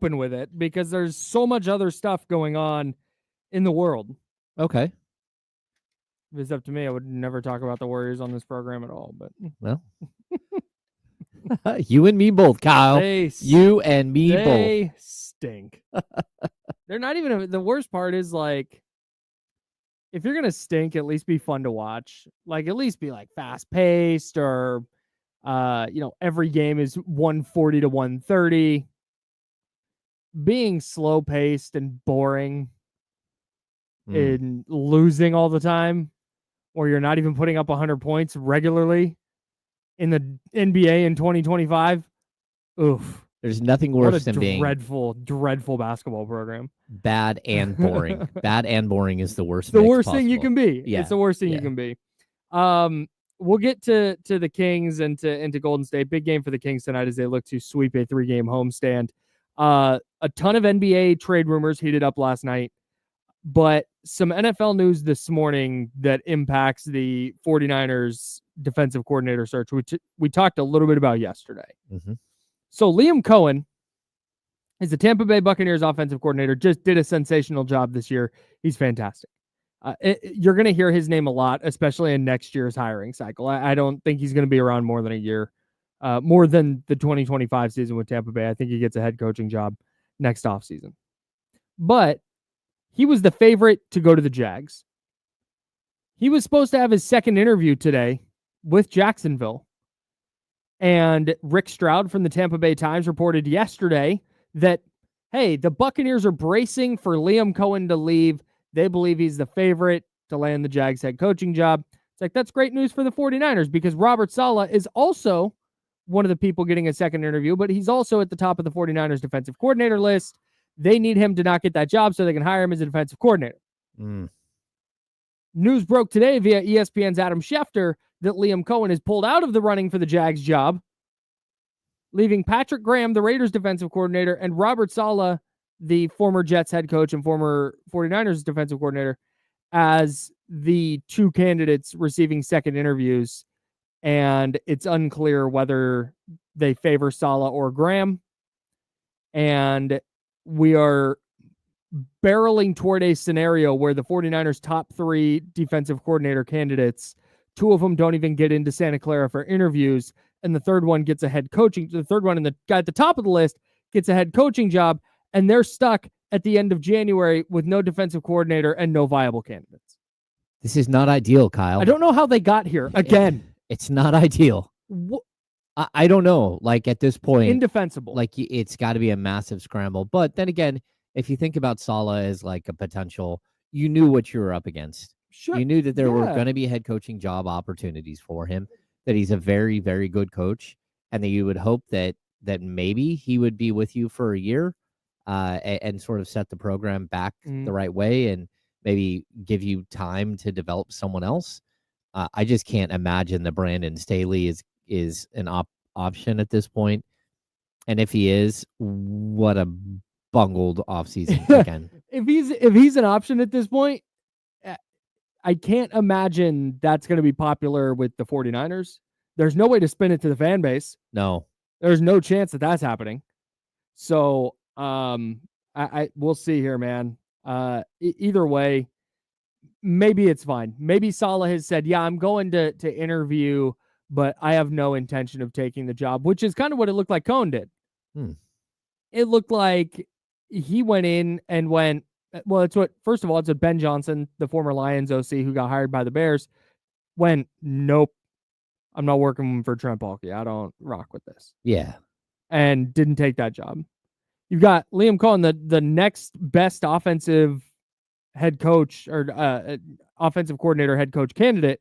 open with it because there's so much other stuff going on in the world. Okay. If it's up to me, I would never talk about the Warriors on this program at all. But Well, you and me both, Kyle. You and me both. They stink. They're not even the worst part is like, if you're gonna stink, at least be fun to watch. Like, at least be like fast paced, or every game is 140 to 130. Being slow paced and boring and losing all the time, or you're not even putting up 100 points regularly in the NBA in 2025. Oof. There's nothing worse than being dreadful basketball program. Bad and boring. Bad and boring is the worst. The worst thing you can be. Yeah. It's the worst thing you can be. We'll get to the Kings and to Golden State. Big game for the Kings tonight as they look to sweep a 3-game homestand. A ton of NBA trade rumors heated up last night, but some NFL news this morning that impacts the 49ers defensive coordinator search, which we talked a little bit about yesterday. Mm-hmm. So Liam Cohen is the Tampa Bay Buccaneers offensive coordinator, just did a sensational job this year. He's fantastic. You're going to hear his name a lot, especially in next year's hiring cycle. I don't think he's going to be around more than a year, more than the 2025 season with Tampa Bay. I think he gets a head coaching job next offseason. But he was the favorite to go to the Jags. He was supposed to have his second interview today with Jacksonville. And Rick Stroud from the Tampa Bay Times reported yesterday that, hey, the Buccaneers are bracing for Liam Cohen to leave. They believe he's the favorite to land the Jags head coaching job. It's like, that's great news for the 49ers because Robert Saleh is also one of the people getting a second interview, but he's also at the top of the 49ers defensive coordinator list. They need him to not get that job so they can hire him as a defensive coordinator. News broke today via ESPN's Adam Schefter that Liam Cohen is pulled out of the running for the Jags job, leaving Patrick Graham, the Raiders defensive coordinator, and Robert Saleh, the former Jets head coach and former 49ers defensive coordinator, as the two candidates receiving second interviews. And it's unclear whether they favor Saleh or Graham. And we are barreling toward a scenario where the 49ers top 3 defensive coordinator candidates, 2 of them don't even get into Santa Clara for interviews, and the third one gets a head coaching. The third one, and the guy at the top of the list, gets a head coaching job, and they're stuck at the end of January with no defensive coordinator and no viable candidates. This is not ideal, Kyle. I don't know how they got here. Again, it's not ideal. I don't know. Like, at this point, indefensible. Like, it's got to be a massive scramble. But then again, if you think about Saleh as like a potential, you knew what you were up against. Sure. You knew that there were going to be head coaching job opportunities for him, that he's a very, very good coach, and that you would hope that maybe he would be with you for a year and sort of set the program back the right way and maybe give you time to develop someone else. I just can't imagine that Brandon Staley is an option at this point. And if he is, what a bungled offseason again. If he's an option at this point, I can't imagine that's going to be popular with the 49ers. There's no way to spin it to the fan base. No. There's no chance that that's happening. So, we'll see here, man. Either way, maybe it's fine. Maybe Saleh has said, yeah, I'm going to interview, but I have no intention of taking the job, which is kind of what it looked like Cohen did. It looked like he went in and went, well, it's what Ben Johnson, the former Lions OC who got hired by the Bears, went, nope, I'm not working for Trent Baalke. I don't rock with this. Yeah. And didn't take that job. You've got Liam Cohen, the next best offensive head coach or offensive coordinator head coach candidate.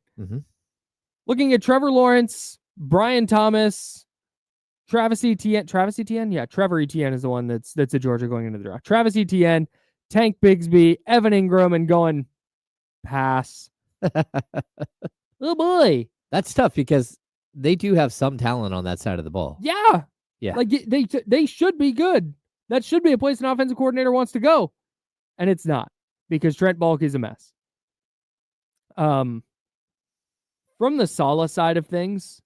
Looking at Trevor Lawrence, Brian Thomas, Travis Etienne? Yeah, Trevor Etienne is the one that's at Georgia going into the draft. Travis Etienne, Tank Bigsby, Evan Ingram, and going pass. Oh, boy. That's tough because they do have some talent on that side of the ball. Yeah. Yeah. Like, they should be good. That should be a place an offensive coordinator wants to go. And it's not, because Trent Baalke is a mess. From the Saleh side of things,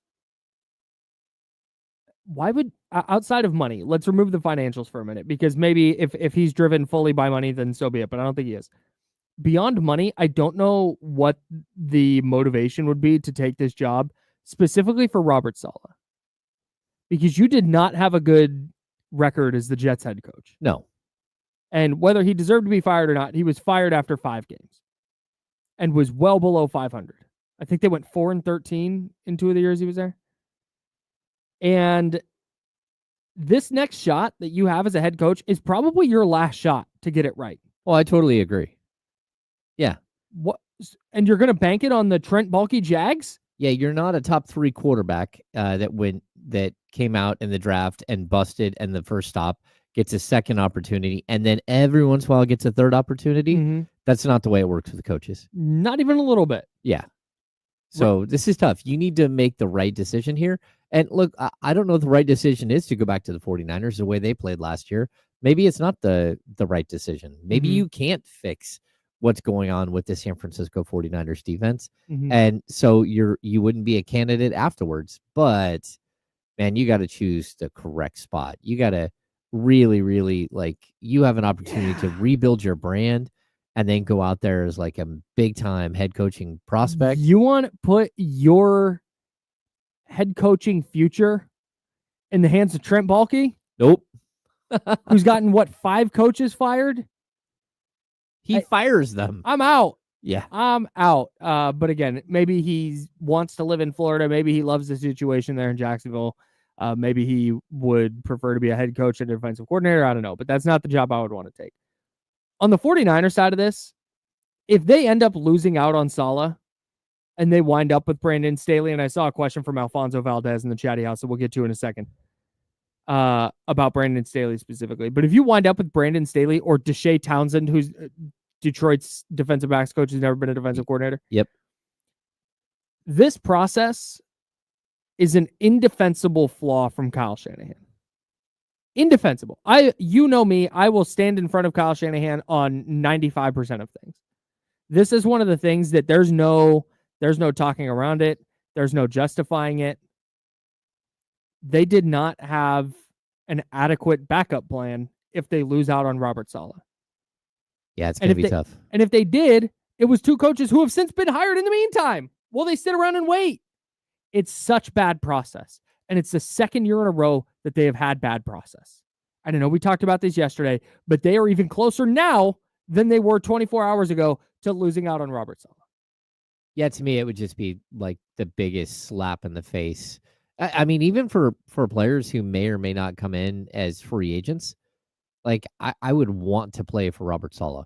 outside of money, let's remove the financials for a minute, because maybe if he's driven fully by money, then so be it. But I don't think he is. Beyond money, I don't know what the motivation would be to take this job, specifically for Robert Saleh, because you did not have a good record as the Jets head coach. No. And whether he deserved to be fired or not, he was fired after 5 games and was well below 500. I think they went 4-13 in 2 of the years he was there. And this next shot that you have as a head coach is probably your last shot to get it right. Well, I totally agree. Yeah. What? And you're going to bank it on the Trent Baalke Jags? Yeah, you're not a top 3 quarterback that came out in the draft and busted, and the first stop gets a second opportunity, and then every once in a while gets a third opportunity. Mm-hmm. That's not the way it works with the coaches. Not even a little bit. Yeah. So This is tough. You need to make the right decision here. And look, I don't know if the right decision is to go back to the 49ers the way they played last year. Maybe it's not the right decision. Maybe you can't fix what's going on with the San Francisco 49ers defense. And so you wouldn't be a candidate afterwards. But, man, you got to choose the correct spot. You got to really, really, you have an opportunity to rebuild your brand and then go out there as like a big-time head coaching prospect. You want to put your head coaching future in the hands of Trent Baalke? Nope. Who's gotten, 5 coaches fired? He fires them. I'm out. Yeah. I'm out. But again, maybe he wants to live in Florida. Maybe he loves the situation there in Jacksonville. Maybe he would prefer to be a head coach and a defensive coordinator. I don't know. But that's not the job I would want to take. On the 49ers side of this, if they end up losing out on Saleh and they wind up with Brandon Staley, and I saw a question from Alfonso Valdez in the chatty house that we'll get to in a second about Brandon Staley specifically. But if you wind up with Brandon Staley or Deshae Townsend, who's Detroit's defensive backs coach, who's never been a defensive coordinator. Yep. This process is an indefensible flaw from Kyle Shanahan. Indefensible. You know me, I will stand in front of Kyle Shanahan on 95% of things. This is one of the things that there's no talking around it. There's no justifying it. They did not have an adequate backup plan if they lose out on Robert Saleh. Yeah, it's going to be tough. And if they did, it was 2 coaches who have since been hired in the meantime. Well, they sit around and wait. It's such bad process. And it's the second year in a row that they have had bad process. I don't know, we talked about this yesterday, but they are even closer now than they were 24 hours ago to losing out on Robert Saleh. Yeah, to me, it would just be like the biggest slap in the face. I mean, even for players who may or may not come in as free agents, like I would want to play for Robert Saleh.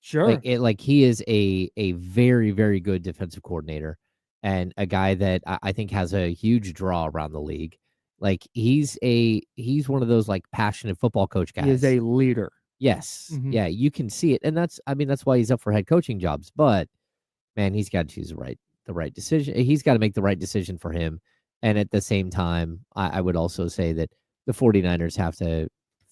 Sure. Like he is a very, very good defensive coordinator and a guy that I think has a huge draw around the league. Like he's one of those like passionate football coach guys. He is a leader. Yes. Mm-hmm. Yeah, you can see it. And that's why he's up for head coaching jobs. But man, he's got to choose the right decision. He's got to make the right decision for him. And at the same time, I would also say that the 49ers have to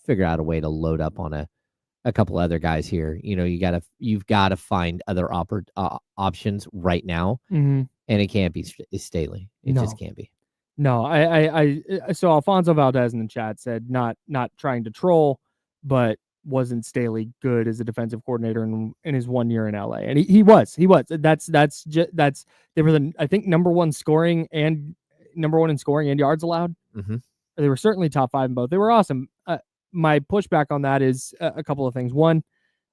figure out a way to load up on a couple other guys here. You know, you've got to find other options right now. Mm-hmm. And it can't be Staley. It just can't be. No, so Alfonso Valdez in the chat said not trying to troll, but wasn't Staley good as a defensive coordinator in his 1 year in LA? And he was. That's they were I think number one in scoring and yards allowed. Mm-hmm. They were certainly top 5 in both. They were awesome. My pushback on that is a couple of things. One,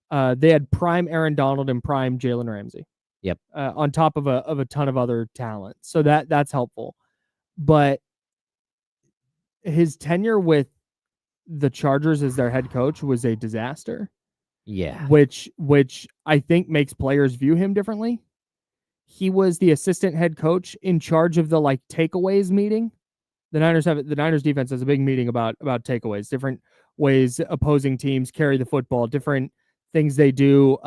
they had prime Aaron Donald and prime Jalen Ramsey. Yep. On top of a ton of other talent. So that's helpful. But his tenure with the Chargers as their head coach was a disaster. Yeah. Which I think makes players view him differently. He was the assistant head coach in charge of the takeaways meeting. The Niners defense has a big meeting about takeaways, different ways opposing teams carry the football, different things they do,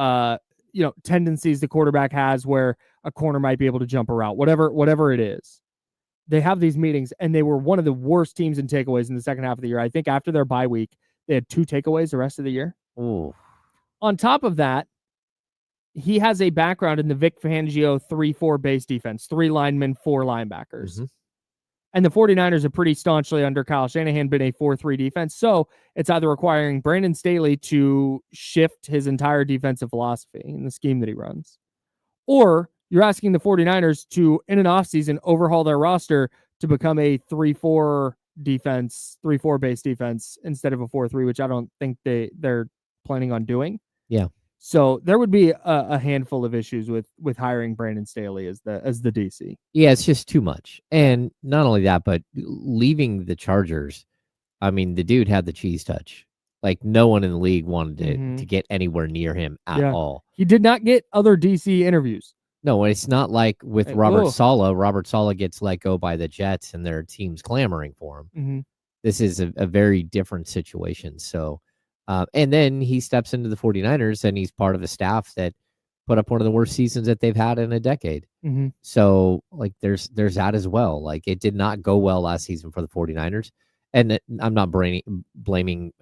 tendencies the quarterback has where a corner might be able to jump a route, whatever it is. They have these meetings, and they were one of the worst teams in takeaways in the second half of the year. I think after their bye week, they had 2 takeaways the rest of the year. Ooh. On top of that, he has a background in the Vic Fangio 3-4 base defense, 3 linemen, 4 linebackers. Mm-hmm. And the 49ers have pretty staunchly under Kyle Shanahan been a 4-3 defense. So it's either requiring Brandon Staley to shift his entire defensive philosophy in the scheme that he runs, or you're asking the 49ers to, in an offseason, overhaul their roster to become a 3-4 defense, 3-4 base defense instead of a 4-3, which I don't think they're planning on doing. Yeah. So there would be a handful of issues with hiring Brandon Staley as the DC. Yeah, it's just too much. And not only that, but leaving the Chargers, I mean, the dude had the cheese touch. Like, no one in the league wanted to get anywhere near him at all. He did not get other DC interviews. No, it's not like with Robert Saleh. Robert Saleh gets let go by the Jets and their team's clamoring for him. Mm-hmm. This is a very different situation. So, and then he steps into the 49ers and he's part of a staff that put up one of the worst seasons that they've had in a decade. Mm-hmm. So, like, there's that as well. Like, it did not go well last season for the 49ers. And I'm not blaming Brandon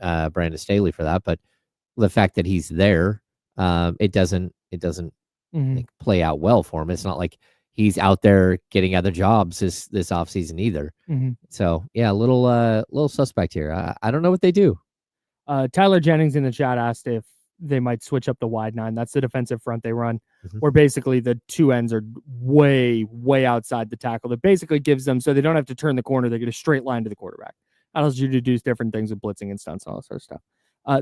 Staley for that, but the fact that he's there, it doesn't like, play out well for him. It's not like he's out there getting other jobs this offseason either. Mm-hmm. So yeah, a little suspect here. I don't know what they do. Tyler Jennings in the chat asked if they might switch up the wide 9. That's the defensive front they run, where basically the two ends are way outside the tackle. That basically gives them, so they don't have to turn the corner. They get a straight line to the quarterback. Allows you to do different things with blitzing and stunts and all that sort of stuff.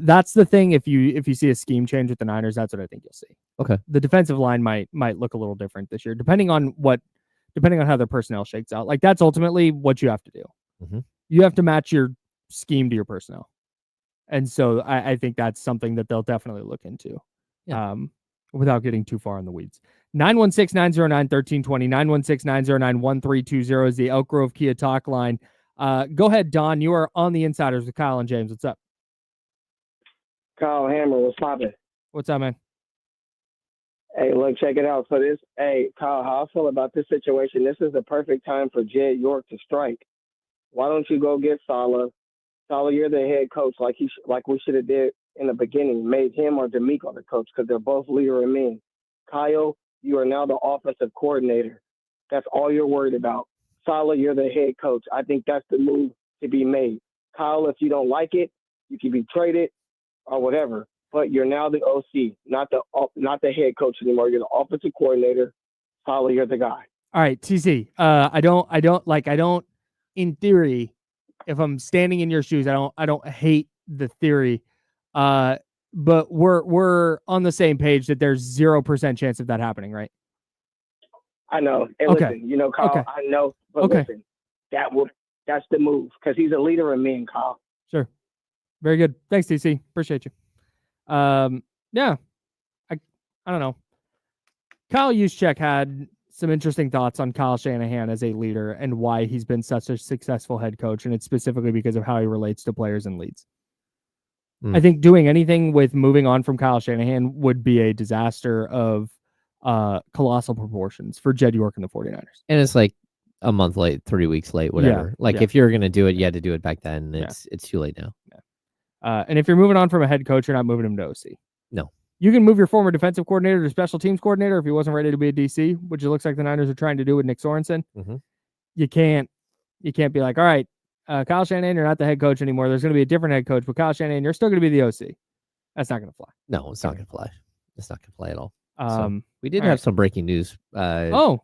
That's the thing. If you see a scheme change with the Niners, that's what I think you'll see. Okay. The defensive line might look a little different this year, depending on how their personnel shakes out. Like, that's ultimately what you have to do. Mm-hmm. You have to match your scheme to your personnel. And so I think that's something that they'll definitely look into. Yeah. Without getting too far in the weeds. 916-909-1320, 916-909-1320 is the Elk Grove Kia talk line. Go ahead, Don. You are on the Insiders with Kyle and James. What's up? Kyle Hammer, what's poppin'? What's up, man? Hey, look, check it out. So Kyle, how I feel about this situation, this is the perfect time for Jed York to strike. Why don't you go get Saleh? Saleh, you're the head coach, like we should have did in the beginning, made him or D'Amico the coach, because they're both leader and men. Kyle, you are now the offensive coordinator. That's all you're worried about. Saleh, you're the head coach. I think that's the move to be made. Kyle, if you don't like it, you can be traded or whatever. But you're now the OC, not the head coach anymore. You're the offensive coordinator. Saleh, you're the guy. All right, TC. I don't. In theory, if I'm standing in your shoes, I don't hate the theory. But we're on the same page that there's 0% chance of that happening, right? I know. And okay. Listen, Kyle, okay. I know, but listen, that's the move, because he's a leader in men, Kyle. Sure. Very good. Thanks, TC. Appreciate you. Yeah. I don't know. Kyle Juszczyk had some interesting thoughts on Kyle Shanahan as a leader and why he's been such a successful head coach, and it's specifically because of how he relates to players and leads. I think doing anything with moving on from Kyle Shanahan would be a disaster of colossal proportions for Jed York and the 49ers. And it's like a month late, 3 weeks late, whatever. If you're going to do it, you had to do it back then. It's too late now. Yeah. And if you're moving on from a head coach, you're not moving him to OC. No. You can move your former defensive coordinator to special teams coordinator if he wasn't ready to be a DC, which it looks like the Niners are trying to do with Nick Sorensen. Mm-hmm. You can't be like, all right, Kyle Shanahan, you're not the head coach anymore. There's going to be a different head coach, but Kyle Shanahan, you're still going to be the OC. That's not going to fly. No, it's not going to fly. It's not going to fly at all. We did all have some breaking news. Not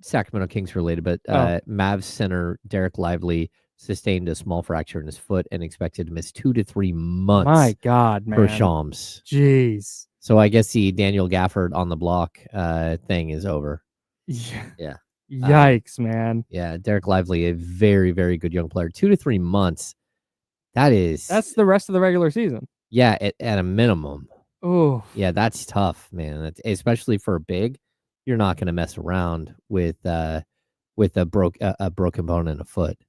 Sacramento Kings related, but Mavs center Derek Lively sustained a small fracture in his foot and expected to miss 2 to 3 months. My God, man. For Shams. Jeez. So I guess the Daniel Gafford on the block thing is over. Yeah. Yikes, man. Yeah, Derek Lively, a very, very good young player. 2 to 3 months. That's the rest of the regular season. Yeah, at a minimum. Oh. Yeah, that's tough, man. Especially for a big. You're not going to mess around with a broken bone in a foot.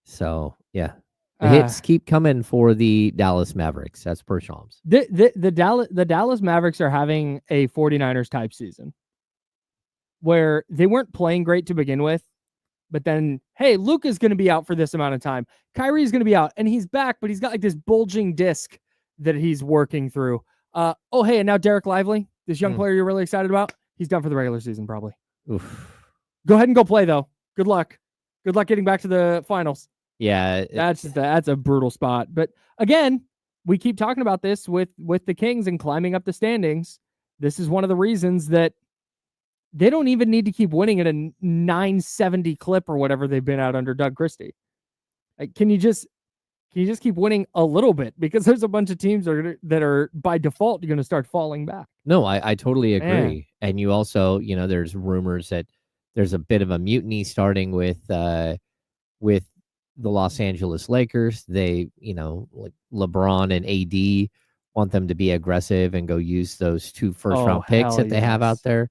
So, yeah. The hits keep coming for the Dallas Mavericks. That's per Shams. The Dallas Mavericks are having a 49ers type season, where they weren't playing great to begin with, but then, hey, Luke is going to be out for this amount of time. Kyrie is going to be out, and he's back, but he's got like this bulging disc that he's working through. Hey, and now Derek Lively, this young player you're really excited about, he's done for the regular season probably. Oof. Go ahead and go play, though. Good luck. Good luck getting back to the finals. Yeah, that's a brutal spot. But again, we keep talking about this with the Kings and climbing up the standings. This is one of the reasons that they don't even need to keep winning at a 970 clip or whatever they've been out under Doug Christie. Like, can you just keep winning a little bit? Because there's a bunch of teams that are by default going to start falling back. No, I totally agree. Man. And you also, there's rumors that there's a bit of a mutiny starting with the Los Angeles Lakers. They, like LeBron and AD want them to be aggressive and go use those 2 first-round picks that they have out there.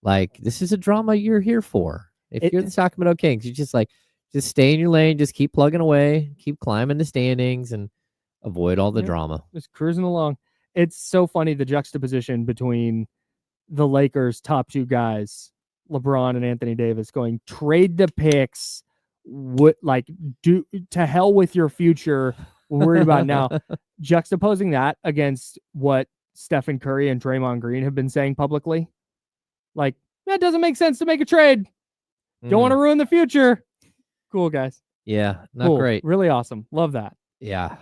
Like, this is a drama you're here for. If you're the Sacramento Kings, you're just stay in your lane, just keep plugging away, keep climbing the standings, and avoid all the drama. Just cruising along. It's so funny, the juxtaposition between the Lakers' top 2 guys, LeBron and Anthony Davis, going, trade the picks, do to hell with your future. We're worried about now. Juxtaposing that against what Stephen Curry and Draymond Green have been saying publicly. Like, that doesn't make sense to make a trade. Don't want to ruin the future. Cool, guys. Yeah, not great. Really awesome. Love that. Yeah.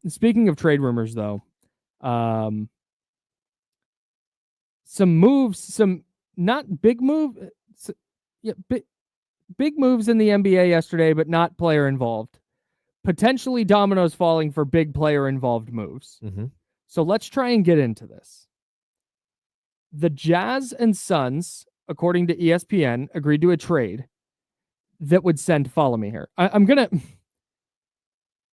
Speaking of trade rumors, though, some moves, some not big move, big moves in the NBA yesterday, but not player involved. Potentially dominoes falling for big player involved moves. Mm-hmm. So let's try and get into this. The Jazz and Suns, according to ESPN, agreed to a trade that would send, follow me here.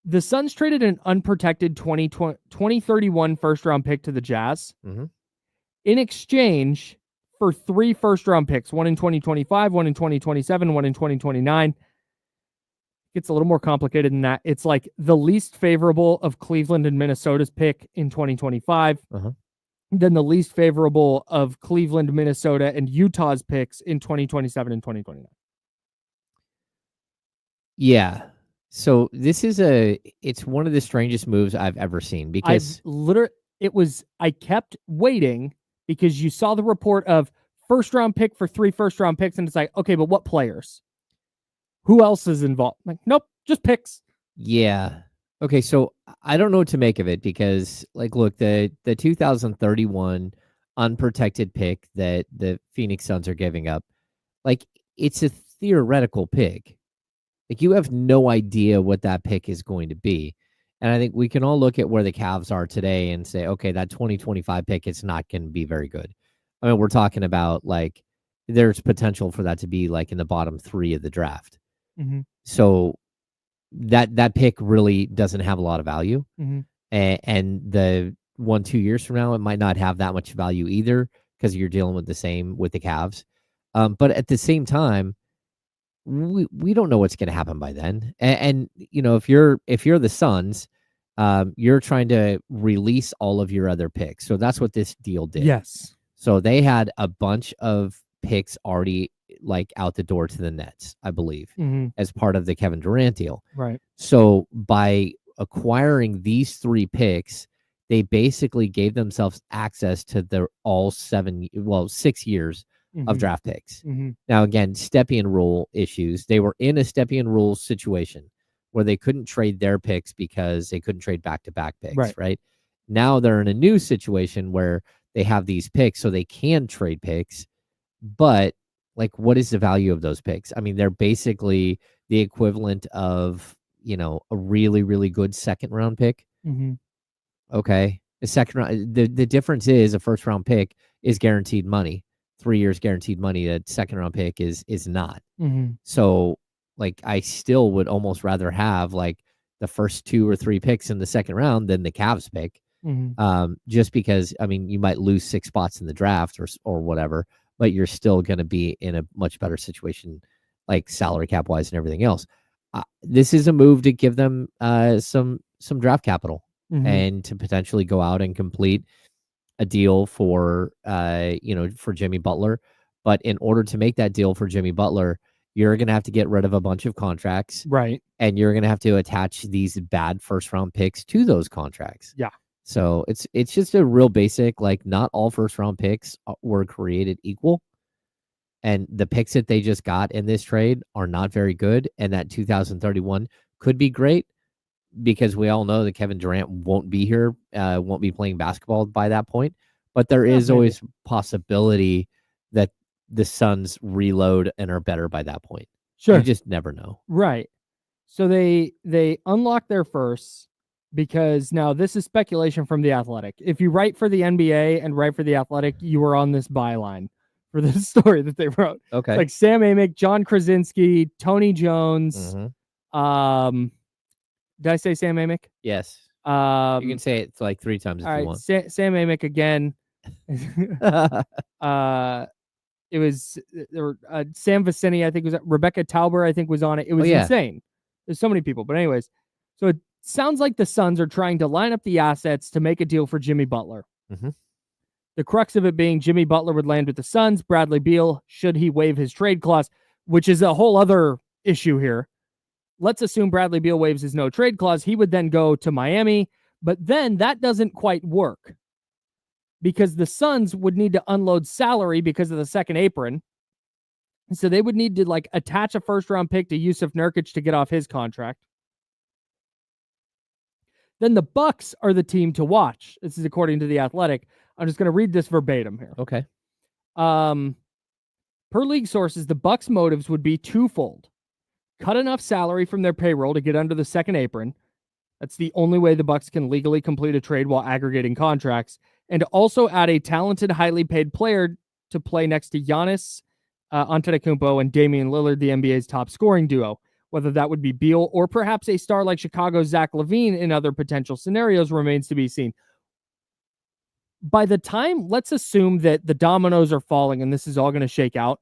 The Suns traded an unprotected 2031 first-round pick to the Jazz in exchange for 3 first-round picks, one in 2025, one in 2027, one in 2029. It's a little more complicated than that. It's like the least favorable of Cleveland and Minnesota's pick in 2025, then the least favorable of Cleveland, Minnesota, and Utah's picks in 2027 and 2029. Yeah. So this is it's one of the strangest moves I've ever seen, because I kept waiting because you saw the report of first round pick for 3 first round picks. And it's like, okay, but what players? Who else is involved? Like, nope, just picks. Yeah. Okay. So I don't know what to make of it, because look, the 2031 unprotected pick that the Phoenix Suns are giving up, it's a theoretical pick. You have no idea what that pick is going to be. And I think we can all look at where the Cavs are today and say, okay, that 2025 pick, it's not going to be very good. I mean, we're talking about there's potential for that to be in the bottom 3 of the draft. Mm-hmm. So that pick really doesn't have a lot of value. Mm-hmm. And the 1-2 years from now, it might not have that much value either, because you're dealing with the same with the Cavs. But at the same time, we don't know what's going to happen by then. And if you're the Suns, you're trying to release all of your other picks. So that's what this deal did. Yes. So they had a bunch of picks already out the door to the Nets, I believe, as part of the Kevin Durant deal. Right. So by acquiring these 3 picks, they basically gave themselves access to their 6 years of draft picks. Now, again, Stepien rule issues. They were in a Stepien rule situation where they couldn't trade their picks because they couldn't trade back-to-back picks, right? Now they're in a new situation where they have these picks, so they can trade picks. But, what is the value of those picks? I mean, they're basically the equivalent of, a really, really good second-round pick. Okay. The second round, the difference is a first-round pick is guaranteed money. 3 years guaranteed money. That second round pick is not. So I still would almost rather have the first 2 or 3 picks in the second round than the Cavs pick. Just because, I mean, you might lose 6 spots in the draft or whatever, but you're still going to be in a much better situation, salary cap wise and everything else. This is a move to give them some draft capital and to potentially go out and complete a deal for Jimmy Butler. But in order to make that deal for Jimmy Butler, you're going to have to get rid of a bunch of contracts. Right. And you're going to have to attach these bad first round picks to those contracts. Yeah. So it's just a real basic, not all first round picks were created equal. And the picks that they just got in this trade are not very good. And that 2031 could be great because we all know that Kevin Durant won't be here, won't be playing basketball by that point. But there is always possibility that the Suns reload and are better by that point. Sure. You just never know. Right. So they unlock their firsts because now this is speculation from The Athletic. If you write for the NBA and write for The Athletic, you are on this byline for this story that they wrote. Okay. It's like Sam Amick, John Krasinski, Tony Jones. Mm-hmm. Did I say Sam Amick? Yes. You can say it like 3 times if you want. Sam Amick again. It was Sam Vicini, I think was Rebecca Tauber, I think was on it. It was insane. There's so many people. But anyways, so it sounds like the Suns are trying to line up the assets to make a deal for Jimmy Butler. Mm-hmm. The crux of it being Jimmy Butler would land with the Suns. Bradley Beal, should he waive his trade clause, which is a whole other issue here. Let's assume Bradley Beal waives his no trade clause. He would then go to Miami, but then that doesn't quite work because the Suns would need to unload salary because of the second apron. So they would need to like attach a first-round pick to Yusuf Nurkic to get off his contract. Then the Bucks are the team to watch. This is according to The Athletic. I'm just going to read this verbatim here. Okay. Per league sources, the Bucks' motives would be twofold. Cut enough salary from their payroll to get under the second apron. That's the only way the Bucks can legally complete a trade while aggregating contracts. And also add a talented, highly paid player to play next to Giannis Antetokounmpo and Damian Lillard, the NBA's top scoring duo. Whether that would be Beal or perhaps a star like Chicago's Zach LaVine in other potential scenarios remains to be seen. By the time, let's assume that the dominoes are falling and this is all going to shake out,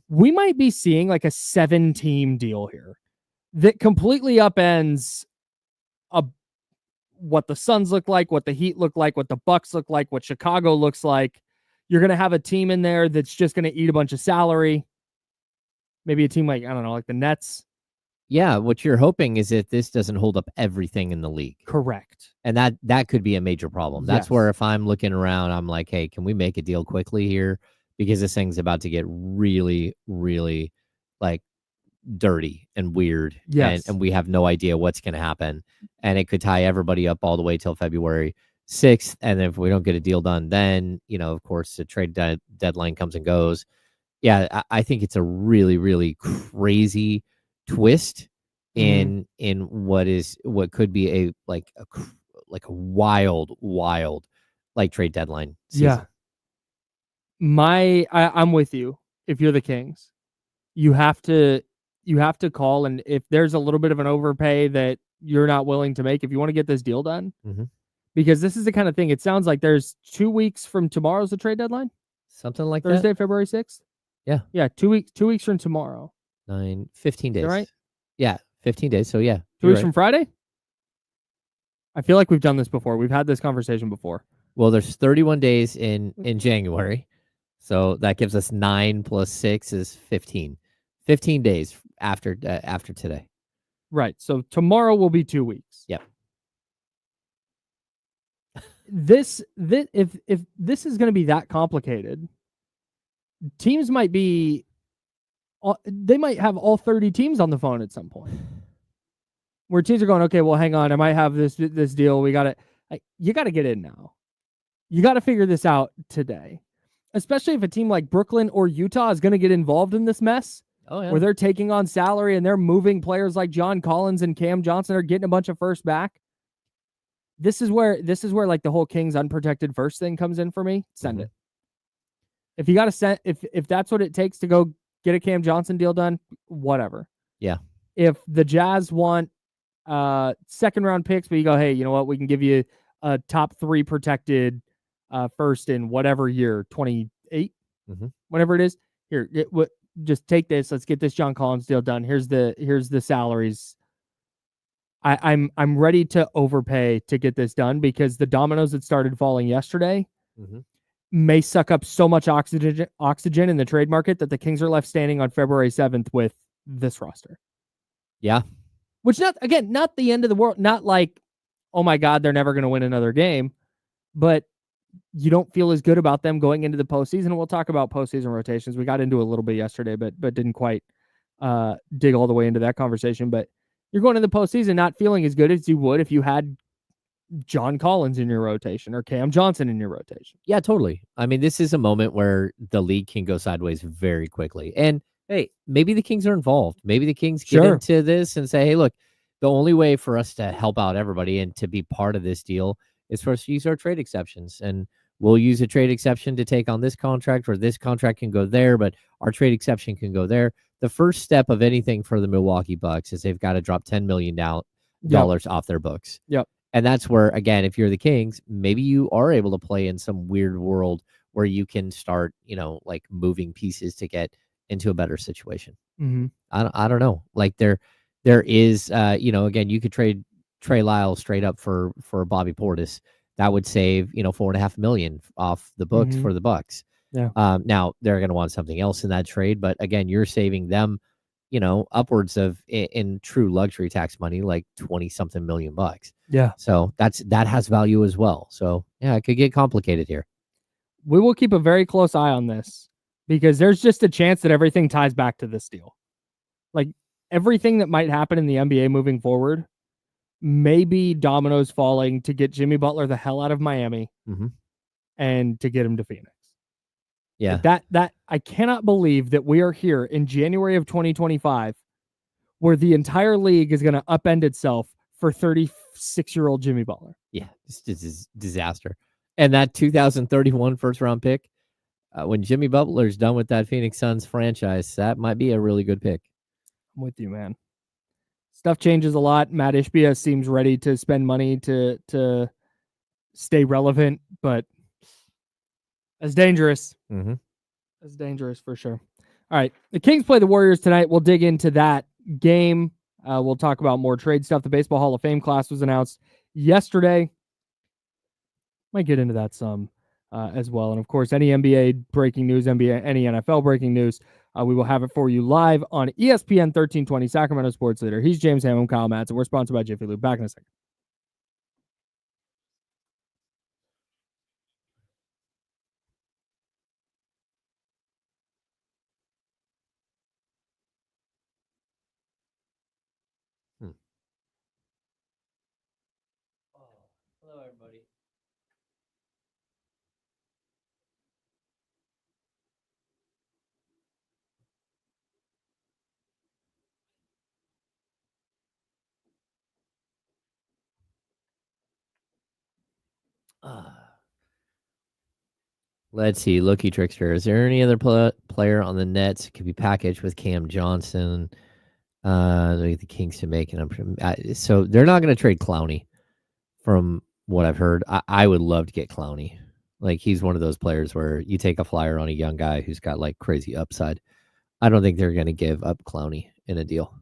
we might be seeing like a 7-team deal here that completely upends what the Suns look like, what the Heat look like, what the Bucks look like, what Chicago looks like. You're going to have a team in there that's just going to eat a bunch of salary. Maybe a team like, I don't know, like the Nets. Yeah, what you're hoping is that this doesn't hold up everything in the league. Correct. And that could be a major problem. That's where if I'm looking around, I'm like, hey, can we make a deal quickly here? Because this thing's about to get really, really like dirty and weird. Yes. And we have no idea what's going to happen. And it could tie everybody up all the way till February 6th. And if we don't get a deal done, then, of course, the trade deadline comes and goes. Yeah, I think it's a really, really crazy twist in what could be a wild like trade deadline season. Yeah. I'm with you. If you're the Kings, you have to call, and if there's a little bit of an overpay that you're not willing to make, if you want to get this deal done, because this is the kind of thing, it sounds like there's 2 weeks from tomorrow's the trade deadline. Something like Thursday, that. February 6th. Yeah. Yeah. 2 weeks from tomorrow. 15 days. Right? Yeah. 15 days. So yeah. 2 weeks from Friday. I feel like we've done this before. We've had this conversation before. Well, there's 31 days in January. So that gives us 9 plus 6 is 15. 15 days after today. Right. So tomorrow will be 2 weeks. Yep. If this is going to be that complicated, teams might have all 30 teams on the phone at some point. Where teams are going, okay, well, hang on, I might have this deal. You got to get in now. You got to figure this out today. Especially if a team like Brooklyn or Utah is going to get involved in this mess. Oh, yeah. Where they're taking on salary and they're moving players like John Collins and Cam Johnson are getting a bunch of first back. This is where like the whole Kings unprotected first thing comes in for me. Send it. If you got to send, if that's what it takes to go get a Cam Johnson deal done, whatever. Yeah. If the Jazz want second round picks, but you go, hey, you know what? We can give you a top 3 protected first in whatever year, 28, whatever it is. Here, just take this. Let's get this John Collins deal done. Here's the salaries. I'm ready to overpay to get this done because the dominoes that started falling yesterday may suck up so much oxygen in the trade market that the Kings are left standing on February 7th with this roster. Yeah. Which not the end of the world. Not like, oh my God, they're never going to win another game. But you don't feel as good about them going into the postseason. We'll talk about postseason rotations. We got into a little bit yesterday, but didn't quite dig all the way into that conversation. But you're going into the postseason not feeling as good as you would if you had John Collins in your rotation or Cam Johnson in your rotation. Yeah, totally. I mean, this is a moment where the league can go sideways very quickly. And hey, maybe the Kings are involved. Maybe the Kings get into this and say, hey, look, the only way for us to help out everybody and to be part of this deal is for us to use our trade exceptions. And we'll use a trade exception to take on this contract, or this contract can go there, but our trade exception can go there. The first step of anything for the Milwaukee Bucks is they've got to drop $10 million off their books. Yep. And that's where, again, if you're the Kings, maybe you are able to play in some weird world where you can start, like moving pieces to get into a better situation. Mm-hmm. I don't know. Like there is, again, you could trade Trey Lyle straight up for Bobby Portis. That would save, $4.5 million off the books for the Bucks. Yeah. Now they're going to want something else in that trade, but again, you're saving them, upwards of in true luxury tax money, like 20 something million bucks. Yeah. So that has value as well. So yeah, it could get complicated here. We will keep a very close eye on this because there's just a chance that everything ties back to this deal. Like everything that might happen in the NBA moving forward, maybe dominoes falling to get Jimmy Butler the hell out of Miami and to get him to Phoenix. Yeah. That I cannot believe that we are here in January of 2025 where the entire league is going to upend itself for 36-year-old Jimmy Butler. Yeah, this is disaster. And that 2031 first-round pick, when Jimmy Butler's done with that Phoenix Suns franchise, that might be a really good pick. I'm with you, man. Stuff changes a lot. Matt Ishbia seems ready to spend money to stay relevant, but that's dangerous. Mm-hmm. That's dangerous for sure. All right. The Kings play the Warriors tonight. We'll dig into that game. We'll talk about more trade stuff. The Baseball Hall of Fame class was announced yesterday. Might get into that some as well. And of course, any NBA breaking news, any NFL breaking news, we will have it for you live on ESPN 1320 Sacramento Sports Leader. He's James Ham. I'm Kyle Matson. We're sponsored by Jiffy Lube. Back in a second. Hello, everybody. Let's see. Looky Trickster. Is there any other player on the Nets that could be packaged with Cam Johnson? The Kings to make it. So they're not going to trade Clowney from what I've heard. I would love to get Clowney. Like he's one of those players where you take a flyer on a young guy who's got like crazy upside. I don't think they're going to give up Clowney in a deal.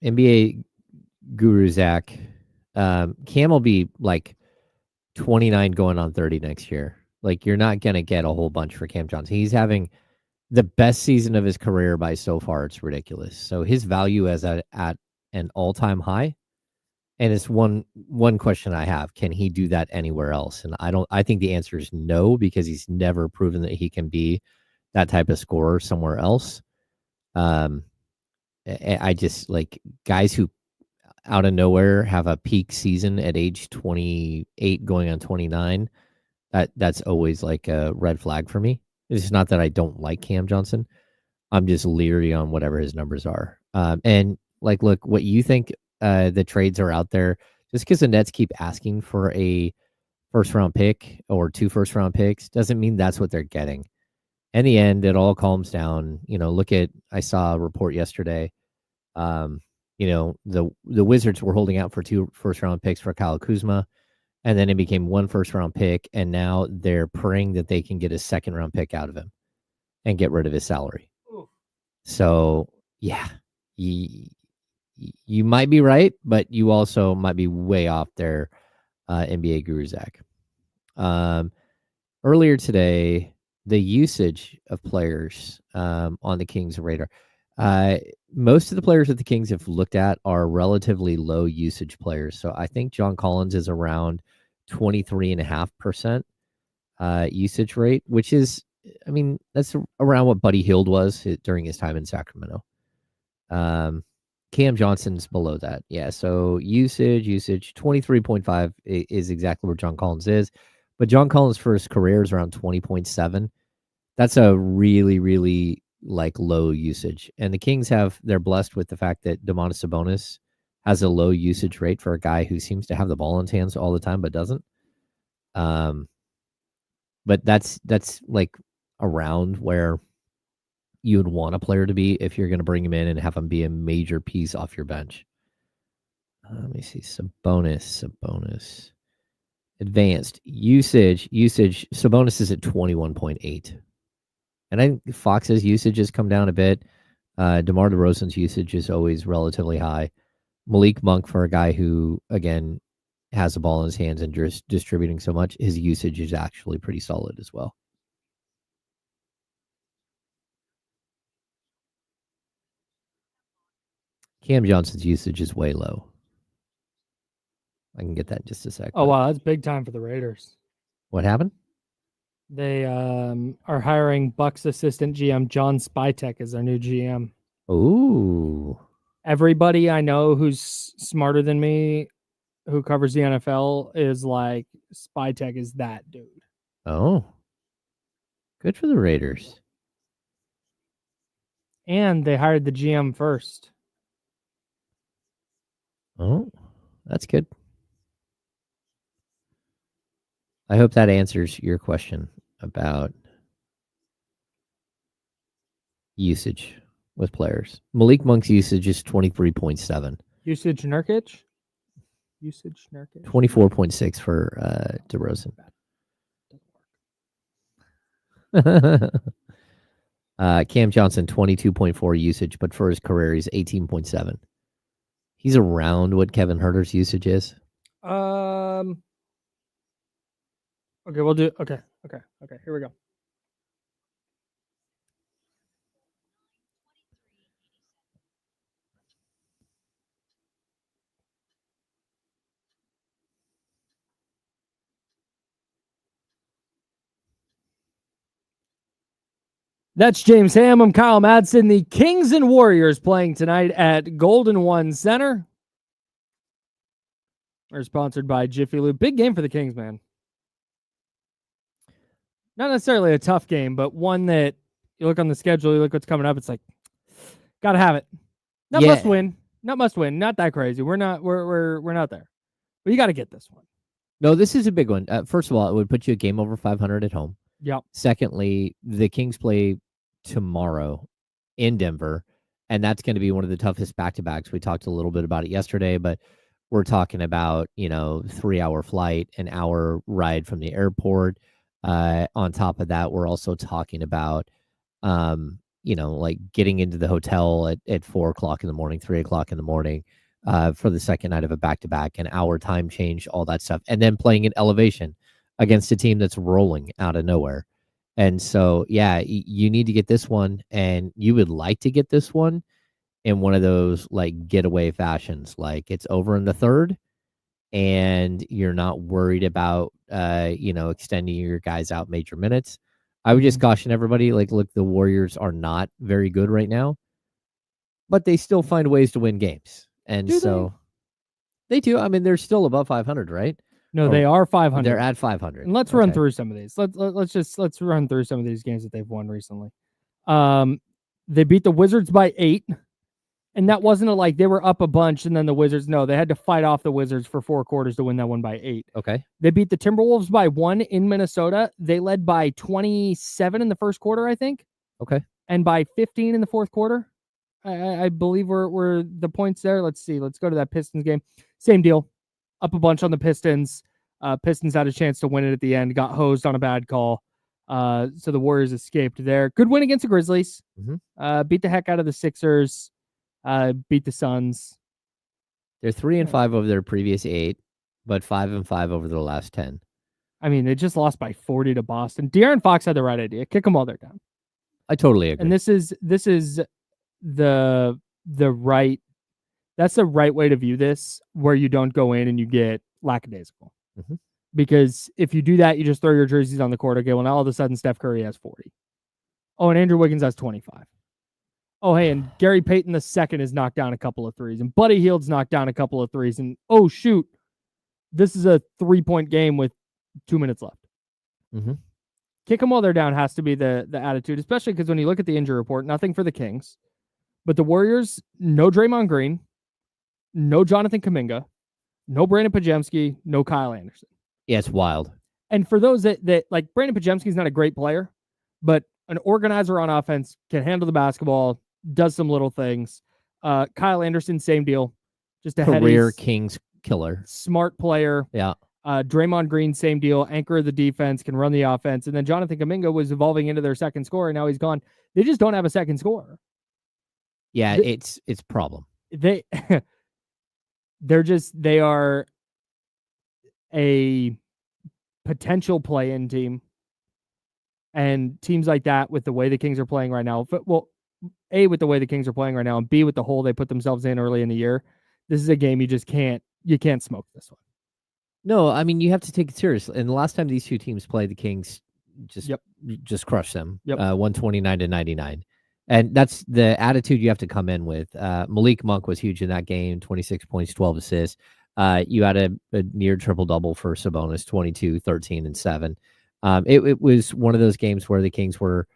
NBA guru Zach, Cam will be like 29 going on 30 next year. Like you're not going to get a whole bunch for Cam Johnson. He's having the best season of his career by so far. It's ridiculous. So his value is at an all-time high. And it's one question I have. Can he do that anywhere else? And I think the answer is no, because he's never proven that he can be that type of scorer somewhere else. I just like guys who out of nowhere have a peak season at age 28 going on 29. That's always like a red flag for me. It's not that I don't like Cam Johnson. I'm just leery on whatever his numbers are. And like, look, what you think the trades are out there, just because the Nets keep asking for a first-round pick or 2 first-round picks doesn't mean that's what they're getting. In the end, it all calms down. I saw a report yesterday. The Wizards were holding out for 2 first-round picks for Kyle Kuzma, and then it became 1 first-round pick, and now they're praying that they can get a second-round pick out of him and get rid of his salary. Ooh. So, yeah, you might be right, but you also might be way off there, NBA guru Zach. Earlier today, the usage of players on the Kings radar. Most of the players that the Kings have looked at are relatively low usage players. So I think John Collins is around 23.5% usage rate, which is, I mean, that's around what Buddy Hield was during his time in Sacramento. Cam Johnson's below that. Yeah. So usage 23.5 is exactly where John Collins is. But John Collins for his career is around 20.7. That's a really, really low usage. And the Kings they're blessed with the fact that Domantas Sabonis has a low usage rate for a guy who seems to have the ball in his hands all the time, but doesn't. But that's around where you would want a player to be if you're going to bring him in and have him be a major piece off your bench. Let me see. Sabonis. Advanced usage. Sabonis is at 21.8. And I think Fox's usage has come down a bit. DeMar DeRozan's usage is always relatively high. Malik Monk, for a guy who, again, has the ball in his hands and just distributing so much, his usage is actually pretty solid as well. Cam Johnson's usage is way low. I can get that in just a sec. Oh, wow. That's big time for the Raiders. What happened? They are hiring Bucks assistant GM John Spytek as their new GM. Ooh. Everybody I know who's smarter than me, who covers the NFL, is like, Spytek is that dude. Oh. Good for the Raiders. And they hired the GM first. Oh, that's good. I hope that answers your question about usage with players. Malik Monk's usage is 23.7. Usage Nurkic? 24.6 for DeRozan. Cam Johnson, 22.4 usage, but for his career, he's 18.7. He's around what Kevin Huerter's usage is. Okay, we'll do. Okay. Here we go. That's James Ham. I'm Kyle Madsen. The Kings and Warriors playing tonight at Golden One Center. We're sponsored by Jiffy Lube. Big game for the Kings, man. Not necessarily a tough game, but one that you look on the schedule, you look what's coming up. It's like, gotta have it. Not must win. Not that crazy. We're not there. But you got to get this one. No, this is a big one. First of all, it would put you a game over 500 at home. Yep. Secondly, the Kings play tomorrow in Denver, and that's going to be one of the toughest back-to-backs. We talked a little bit about it yesterday, but we're talking about, 3-hour flight, an hour ride from the airport. On top of that, we're also talking about, getting into the hotel at 4 o'clock in the morning, 3 o'clock in the morning, for the second night of a back-to-back, an hour time change, all that stuff, and then playing in elevation against a team that's rolling out of nowhere. And so, yeah, you need to get this one, and you would like to get this one in one of those getaway fashions. Like it's over in the third, and you're not worried about extending your guys out major minutes. I would just caution everybody, look, the Warriors are not very good right now, but they still find ways to win games. And they do. I mean, they're still above 500, right? No, they are 500. They're at 500. And let's run through some of these. Let's run through some of these games that they've won recently. They beat the Wizards by 8. And that wasn't they were up a bunch and then the Wizards, no, they had to fight off the Wizards for 4 quarters to win that one by 8. Okay. They beat the Timberwolves by 1 in Minnesota. They led by 27 in the first quarter, I think. Okay. And by 15 in the fourth quarter. I believe were the points there. Let's see. Let's go to that Pistons game. Same deal. Up a bunch on the Pistons. Pistons had a chance to win it at the end. Got hosed on a bad call. So the Warriors escaped there. Good win against the Grizzlies. Mm-hmm. Beat the heck out of the Sixers. Beat the Suns. They're 3-5 over their previous 8, but 5-5 over their last 10. I mean, they just lost by 40 to Boston. De'Aaron Fox had the right idea. Kick them while they're down. I totally agree. And this is the right, that's the right way to view this, where you don't go in and you get lackadaisical. Mm-hmm. Because if you do that, you just throw your jerseys on the court. Okay, well, now all of a sudden Steph Curry has 40. Oh, and Andrew Wiggins has 25. Oh, hey, and Gary Payton II has knocked down a couple of threes. And Buddy Hield's knocked down a couple of threes. And, oh, shoot, this is a 3-point game with 2 minutes left. Mm-hmm. Kick them while they're down has to be the attitude, especially because when you look at the injury report, nothing for the Kings. But the Warriors, no Draymond Green, no Jonathan Kuminga, no Brandon Pajemski, no Kyle Anderson. Yeah, it's wild. And for those that like, Brandon Pajemski's not a great player, but an organizer on offense, can handle the basketball, does some little things. Kyle Anderson, same deal. Just a career Kings killer. Smart player. Yeah. Draymond Green, same deal. Anchor of the defense, can run the offense. And then Jonathan Kuminga was evolving into their second scorer. Now he's gone. They just don't have a second scorer. Yeah, it's a problem. They are a potential play-in team. And teams like that, with the way the Kings are playing right now, well, A, with the way the Kings are playing right now, and B, with the hole they put themselves in early in the year, this is a game you can't smoke this one. No, I mean, you have to take it seriously. And the last time these two teams played, the Kings just crushed them, 129-99. And that's the attitude you have to come in with. Malik Monk was huge in that game, 26 points, 12 assists. You had a near triple-double for Sabonis, 22, 13, and 7. It was one of those games where the Kings were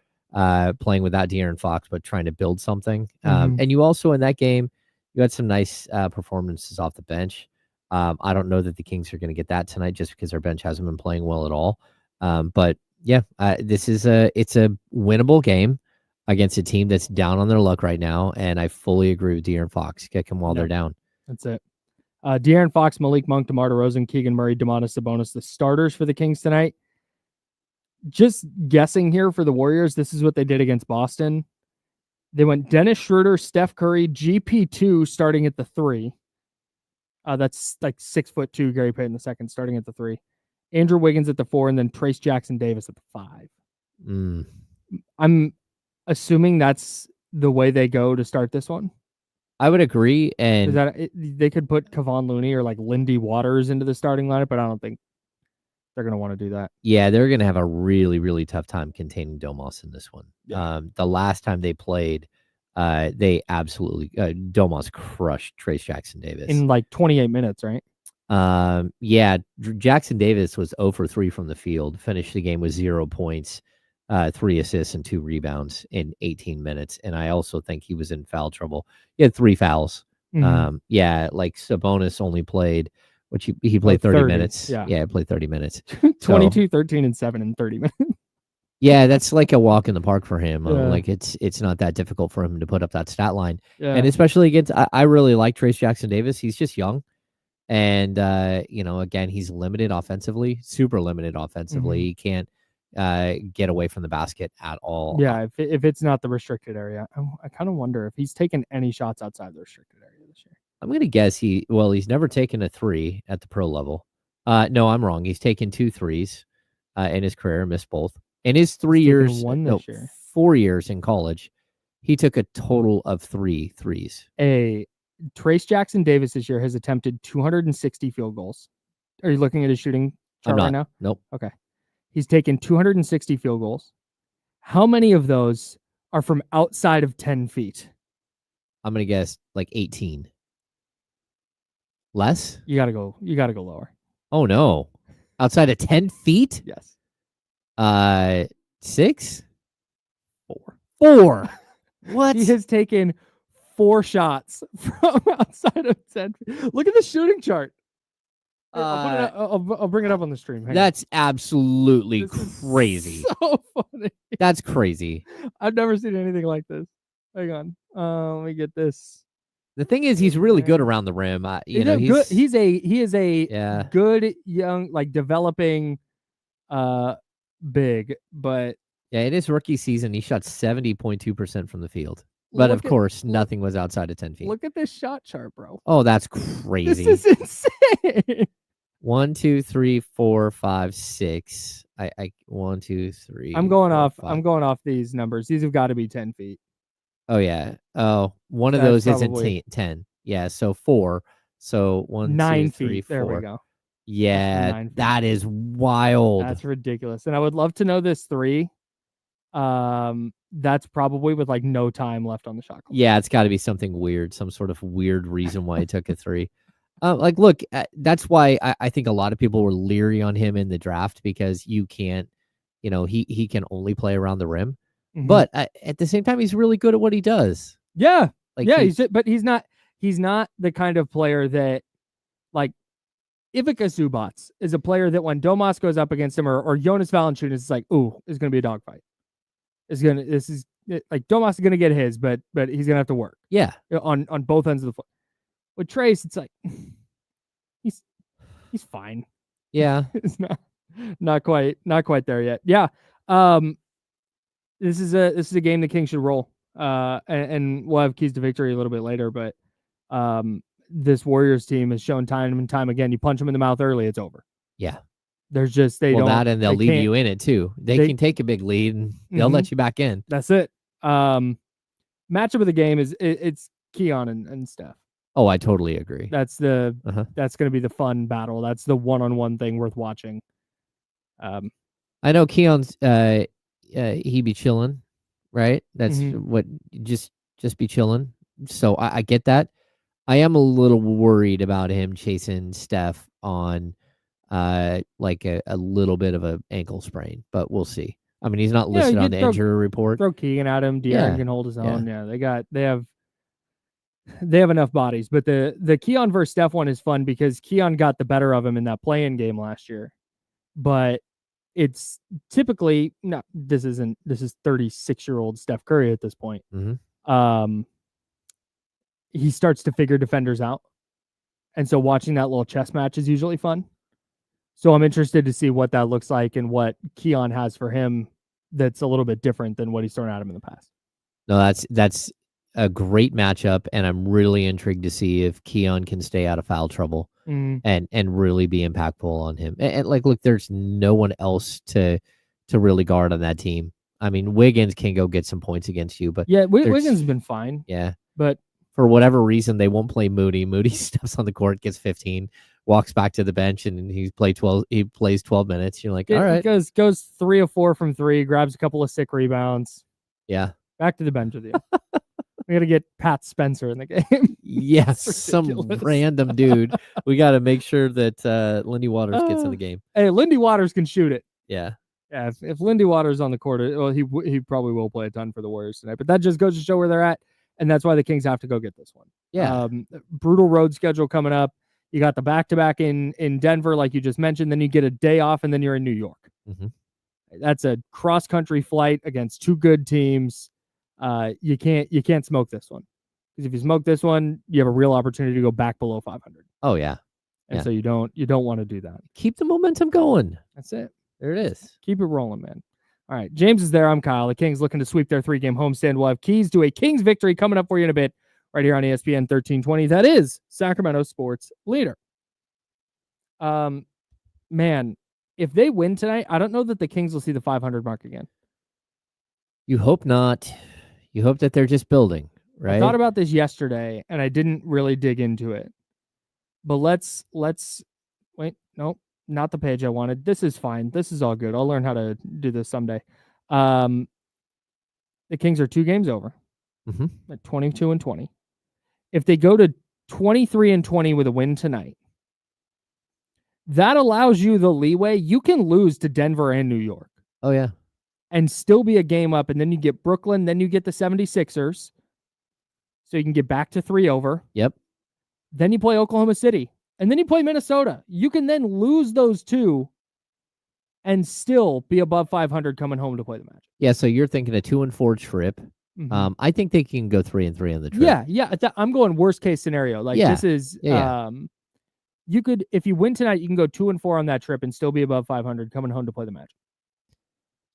playing without De'Aaron Fox, but trying to build something. And you also, in that game, you had some nice performances off the bench. I don't know that the Kings are going to get that tonight just because their bench hasn't been playing well at all. But yeah, it's a winnable game against a team that's down on their luck right now. And I fully agree with De'Aaron Fox. Kick them while they're down. That's it. De'Aaron Fox, Malik Monk, DeMar DeRozan, Keegan Murray, Domantas Sabonis, the starters for the Kings tonight. Just guessing here for the Warriors, this is what they did against Boston. They went Dennis Schroeder, Steph Curry, GP2 starting at the 3. That's like 6'2", Gary Payton II starting at the 3. Andrew Wiggins at the 4, and then Trace Jackson Davis at the 5. I'm assuming that's the way they go to start this one. I would agree, and they could put Kevon Looney or like Lindy Waters into the starting lineup, but I don't think they're going to want to do that. Yeah, they're going to have a really, really tough time containing Domas in this one. Yeah. The last time they played, they absolutely Domas crushed Trace Jackson Davis in like 28 minutes, right? Yeah, Jackson Davis was 0 for 3 from the field. Finished the game with 0 points, 3 assists, and 2 rebounds in 18 minutes. And I also think he was in foul trouble. He had 3 fouls. Yeah, like Sabonis only played. Which he played 30 minutes. Yeah, he played 30 minutes. 22, 13, and 7 in 30 minutes. Yeah, that's like a walk in the park for him. Like it's not that difficult for him to put up that stat line. Yeah. And especially against, I really like Trace Jackson Davis. He's just young. And, again, he's limited offensively, super limited offensively. He can't get away from the basket at all. Yeah, if it's not the restricted area. I kind of wonder if he's taken any shots outside the restricted area this year. I'm going to guess he's never taken a 3 at the pro level. No, I'm wrong. He's taken 2 threes in his career, missed both. In his 4 years in college, he took a total of 3 threes. Trace Jackson Davis this year has attempted 260 field goals. Are you looking at his shooting chart right now? Nope. Okay. He's taken 260 field goals. How many of those are from outside of 10 feet? I'm going to guess like 18. Less? You gotta go lower. Oh no. Outside of 10 feet? Yes. 6? 4. What? He has taken 4 shots from outside of 10 feet. Look at the shooting chart. I'll bring it up on the stream. That's absolutely crazy. So funny. That's crazy. I've never seen anything like this. Hang on. Let me get this. The thing is, he's really good around the rim. He is a good young, like developing, big. But yeah, in his rookie season, he shot 70.2% from the field. But of course, nothing was outside of 10 feet. Look at this shot chart, bro. Oh, that's crazy. This is insane. 1, 2, 3, 4, 5, 6. I 1, 2, 3. I'm going 4, off. 5. I'm going off these numbers. These have got to be 10 feet. Oh yeah. Oh, one of That's those isn't probably 10. Yeah. So 4. So 1, 9 2, 3, feet. There we 4. go. Yeah, 9 feet. that is wild. That's ridiculous. And I would love to know this 3. That's probably with like no time left on the shot clock. Yeah, it's got to be something weird, some sort of weird reason why he took a 3. Like, look, that's why I think a lot of people were leery on him in the draft, because you can't, he can only play around the rim. Mhm. But at the same time, he's really good at what he does. Yeah. Like, yeah. He's not the kind of player that, like, Ivica Zubats is a player that when Domas goes up against him, or Jonas Valanciunas, is like, ooh, it's going to be a dogfight. Like, Domas is going to get his, but he's going to have to work. Yeah. On both ends of the floor. With Trace, it's like, he's fine. Yeah. It's not quite there yet. Yeah. This is a game the Kings should roll. And we'll have keys to victory a little bit later, but this Warriors team has shown time and time again, you punch them in the mouth early, it's over. Yeah. There's just they'll leave you in it too. They can take a big lead and they'll let you back in. That's it. Matchup of the game is it's Keon and Steph. Oh, I totally agree. That's going to be the fun battle. That's the one-on-one thing worth watching. I know Keon's he be chilling, right? That's what just be chilling. So I get that. I am a little worried about him chasing Steph on like a little bit of an ankle sprain, but we'll see. I mean, he's not listed on the injury report. Throw Keegan at him. De'Aaron can hold his own. Yeah, they have enough bodies. But the Keon versus Steph one is fun because Keon got the better of him in that play-in game last year. But it's typically not. This is 36-year-old Steph Curry at this point. He starts to figure defenders out, and so watching that little chess match is usually fun. So I'm interested to see what that looks like and what Keon has for him that's a little bit different than what he's thrown at him in the past. No, that's a great matchup, and I'm really intrigued to see if Keon can stay out of foul trouble and really be impactful on him. And like, look, there's no one else to really guard on that team. I mean, Wiggins can go get some points against you, but yeah, Wiggins has been fine. Yeah, but for whatever reason, they won't play Moody. Moody steps on the court, gets 15, walks back to the bench, and he plays 12 minutes. You're like, all right. Goes 3 of 4 from 3, grabs a couple of sick rebounds. Yeah. Back to the bench with you. We got to get Pat Spencer in the game. Yes, some random dude. We got to make sure that Lindy Waters gets in the game. Hey, Lindy Waters can shoot it. Yeah. Yeah, if Lindy Waters on the court, well, he probably will play a ton for the Warriors tonight. But that just goes to show where they're at. And that's why the Kings have to go get this one. Yeah. Brutal road schedule coming up. You got the back-to-back in Denver, like you just mentioned. Then you get a day off, and then you're in New York. That's a cross-country flight against 2 good teams. You can't smoke this one, because if you smoke this one, you have a real opportunity to go back below 500. Oh yeah. And so you don't want to do that. Keep the momentum going. That's it. There it is. Keep it rolling, man. All right, James is there. I'm Kyle. The Kings looking to sweep their 3-game homestand. We'll have keys to a Kings victory coming up for you in a bit, right here on ESPN 1320. That is Sacramento sports leader. Man, if they win tonight, I don't know that the Kings will see the 500 mark again. You hope not. You hope that they're just building, right? I thought about this yesterday, and I didn't really dig into it. But let's wait. Nope. Not the page I wanted. This is fine. This is all good. I'll learn how to do this someday. The Kings are 2 games over at 22-20. If they go to 23-20 with a win tonight, that allows you the leeway. You can lose to Denver and New York. Oh, yeah. And still be a game up. And then you get Brooklyn. Then you get the 76ers. So you can get back to 3 over. Yep. Then you play Oklahoma City. And then you play Minnesota. You can then lose those 2 and still be above 500 coming home to play the match. Yeah, so you're thinking a 2-4 trip. I think they can go 3-3 on the trip. Yeah. I'm going worst case scenario. Like this is you could, if you win tonight, you can go 2-4 on that trip and still be above 500 coming home to play the match.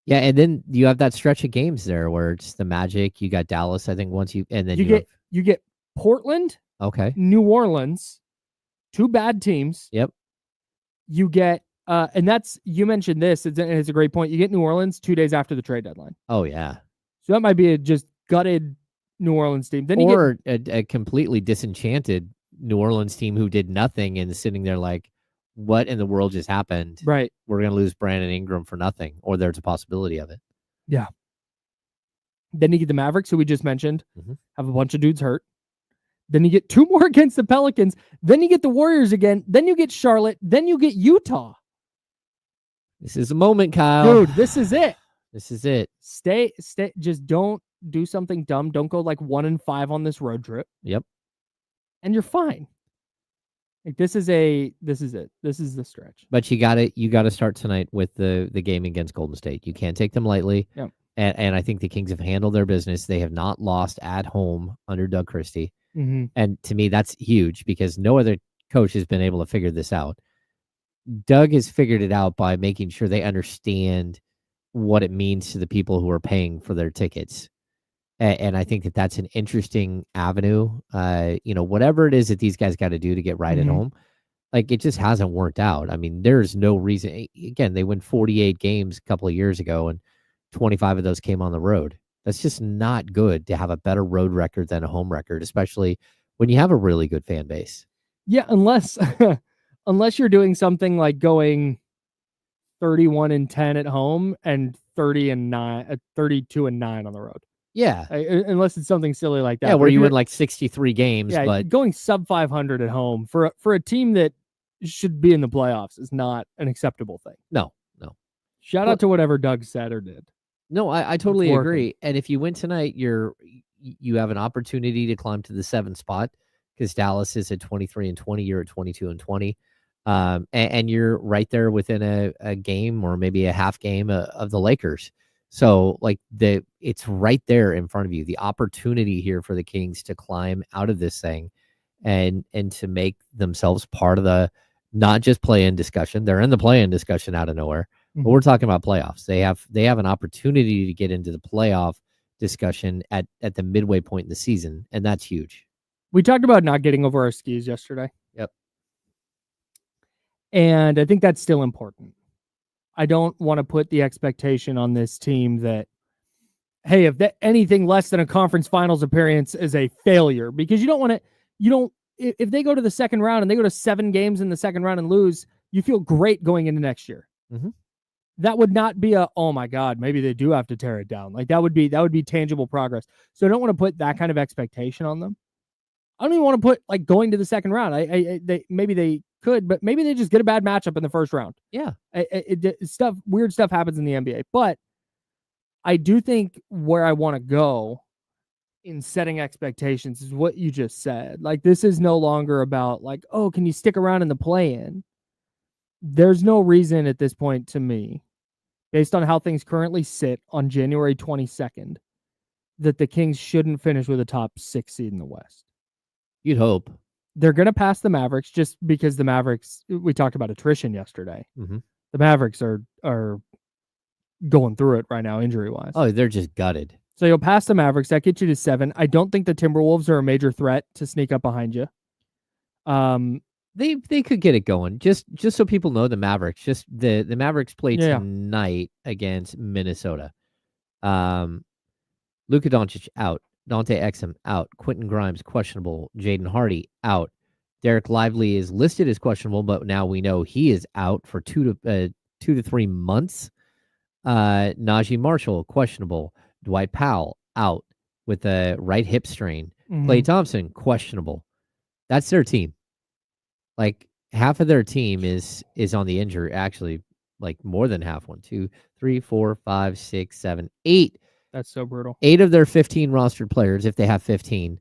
Yeah, and then you have that stretch of games there where it's the Magic. You got Dallas, I think, you get Portland, okay, New Orleans, 2 bad teams. Yep. You get, and that's, you mentioned this, and it's a great point. You get New Orleans 2 days after the trade deadline. Oh, yeah. So that might be a just gutted New Orleans team. Then or a completely disenchanted New Orleans team who did nothing and is sitting there like, what in the world just happened? Right. We're going to lose Brandon Ingram for nothing, or there's a possibility of it. Yeah. Then you get the Mavericks, who we just mentioned, have a bunch of dudes hurt. Then you get 2 more against the Pelicans. Then you get the Warriors again. Then you get Charlotte. Then you get Utah. This is a moment, Kyle. Dude, this is it. This is it. Stay. Just don't do something dumb. Don't go like 1-5 on this road trip. Yep. And you're fine. Like this is it. This is the stretch. But you got to start tonight with the game against Golden State. You can't take them lightly. Yep. And I think the Kings have handled their business. They have not lost at home under Doug Christie. And to me, that's huge because no other coach has been able to figure this out. Doug has figured it out by making sure they understand what it means to the people who are paying for their tickets. And I think that that's an interesting avenue. Whatever it is that these guys got to do to get right at home, like it just hasn't worked out. I mean, there's no reason. Again, they won 48 games a couple of years ago, and 25 of those came on the road. That's just not good to have a better road record than a home record, especially when you have a really good fan base. Yeah, unless you're doing something like going 31-10 at home and 32-9 on the road. Yeah. Unless it's something silly like that. Yeah, where you win like 63 games. Yeah, but going sub 500 at home for a team that should be in the playoffs is not an acceptable thing. No. Shout out to whatever Doug said or did. No, I totally agree. And if you win tonight, you have an opportunity to climb to the 7th spot because Dallas is at 23-20. You're at 22-20. And you're right there within a game or maybe a half game of the Lakers. So like it's right there in front of you. The opportunity here for the Kings to climb out of this thing and to make themselves part of the not just play-in discussion. They're in the play-in discussion out of nowhere. But we're talking about playoffs. They have an opportunity to get into the playoff discussion at the midway point in the season, and that's huge. We talked about not getting over our skis yesterday. Yep. And I think that's still important. I don't want to put the expectation on this team that, hey, if anything less than a conference finals appearance is a failure, because if they go to the second round and they go to 7 games in the second round and lose, you feel great going into next year. That would not be oh my God, maybe they do have to tear it down. Like that would be tangible progress. So I don't want to put that kind of expectation on them. I don't even want to put like going to the second round. Maybe they could, but maybe they just get a bad matchup in the first round. Yeah. Weird stuff happens in the NBA, but I do think where I want to go in setting expectations is what you just said. Like this is no longer about like, oh, can you stick around in the play-in? There's no reason at this point to me, based on how things currently sit on January 22nd, that the Kings shouldn't finish with a top 6 seed in the West. You'd hope. They're going to pass the Mavericks just because the Mavericks, we talked about attrition yesterday. The Mavericks are going through it right now, injury-wise. Oh, they're just gutted. So you'll pass the Mavericks. That gets you to 7. I don't think the Timberwolves are a major threat to sneak up behind you. They could get it going. Just so people know the Mavericks. Just the Mavericks play tonight against Minnesota. Luka Doncic out. Dante Exum out. Quentin Grimes questionable. Jaden Hardy out. Derek Lively is listed as questionable, but now we know he is out for 2 to 3 months. Najee Marshall questionable. Dwight Powell out with a right hip strain. Klay Thompson questionable. That's their team. Like half of their team is on the injury. Actually, like more than half. 1, 2, 3, 4, 5, 6, 7, 8. That's so brutal. 8 of their 15 rostered players, if they have 15,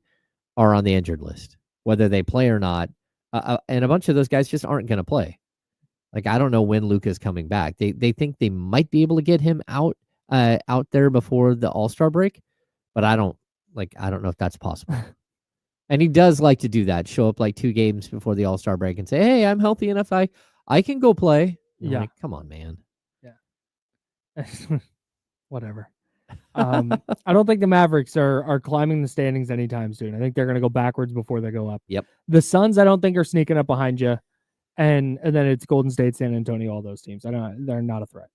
are on the injured list, whether they play or not. And a bunch of those guys just aren't going to play. Like I don't know when Luka's coming back. They think they might be able to get him out there before the All-Star break, but I don't know if that's possible. And he does like to do that, show up like 2 games before the All-Star break and say, hey, I'm healthy enough. I can go play. Yeah. Like, come on, man. Yeah. Whatever. I don't think the Mavericks are climbing the standings anytime soon. I think they're going to go backwards before they go up. Yep. The Suns, I don't think are sneaking up behind you. and then it's Golden State, San Antonio, all those teams. They're not a threat.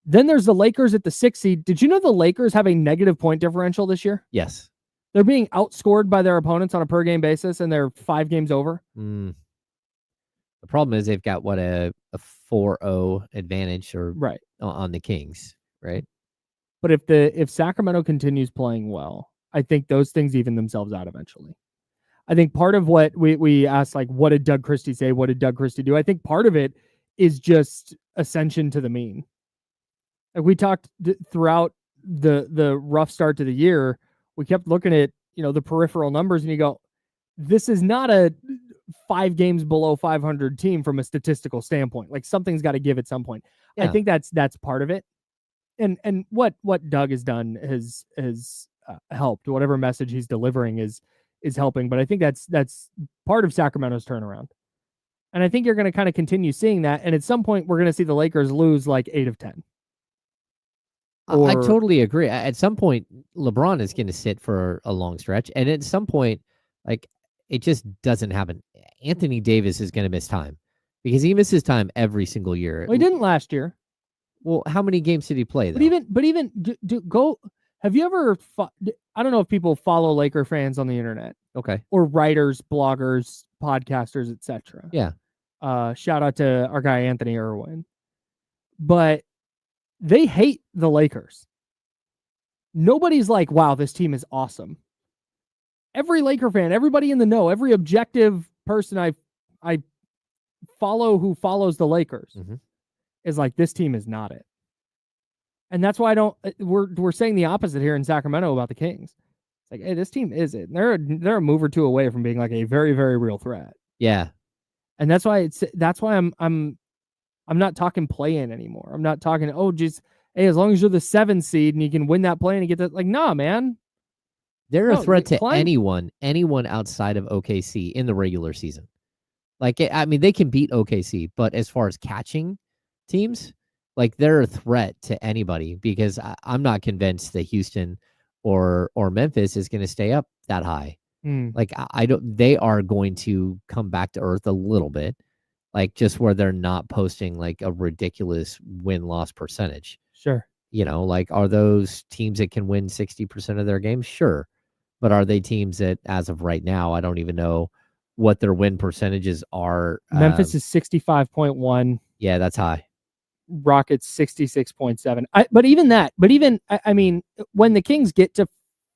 Then there's the Lakers at the 6th seed. Did you know the Lakers have a negative point differential this year? Yes. They're being outscored by their opponents on a per game basis, and they're 5 games over. The problem is they've got a 4-0 advantage right on the Kings, right? But if Sacramento continues playing well, I think those things even themselves out eventually. I think part of what we asked, like, what did Doug Christie say? What did Doug Christie do? I think part of it is just ascension to the mean. Like we talked throughout the rough start to the year, we kept looking at, the peripheral numbers, and you go, this is not a 5 games below 500 team from a statistical standpoint. Like something's got to give at some point. Yeah. I think that's part of it. And what Doug has done has helped. Whatever message he's delivering is helping. But I think that's part of Sacramento's turnaround. And I think you're going to kind of continue seeing that. And at some point, we're going to see the Lakers lose like 8 of 10. I totally agree. At some point, LeBron is going to sit for a long stretch. And at some point, like, it just doesn't happen. Anthony Davis is going to miss time because he misses time every single year. Well, he didn't last year. Well, how many games did he play, though? But even go. Have you ever? I don't know if people follow Laker fans on the internet. Okay. Or writers, bloggers, podcasters, etc. Yeah. Shout out to our guy Anthony Irwin. But they hate the Lakers. Nobody's like, wow, this team is awesome. Every Laker fan, everybody in the know, every objective person I follow who follows the Lakers is like, this team is not it. And that's why we're saying the opposite here in Sacramento about the Kings. It's like, hey, this team is it. And they're a move or two away from being like a very, very real threat. Yeah. And that's why I'm not talking play-in anymore. I'm not talking, hey, as long as you're the 7 seed and you can win that play-in and get that, like, nah, man. They're a threat to anyone outside of OKC in the regular season. Like, I mean, they can beat OKC, but as far as catching teams, like, they're a threat to anybody because I'm not convinced that Houston or Memphis is going to stay up that high. Like, they are going to come back to earth a little bit, like just where they're not posting like a ridiculous win-loss percentage. Sure. Like, are those teams that can win 60% of their games? Sure. But are they teams that, as of right now, I don't even know what their win percentages are. Memphis is 65.1. Yeah, that's high. Rockets 66.7. I mean, when the Kings get to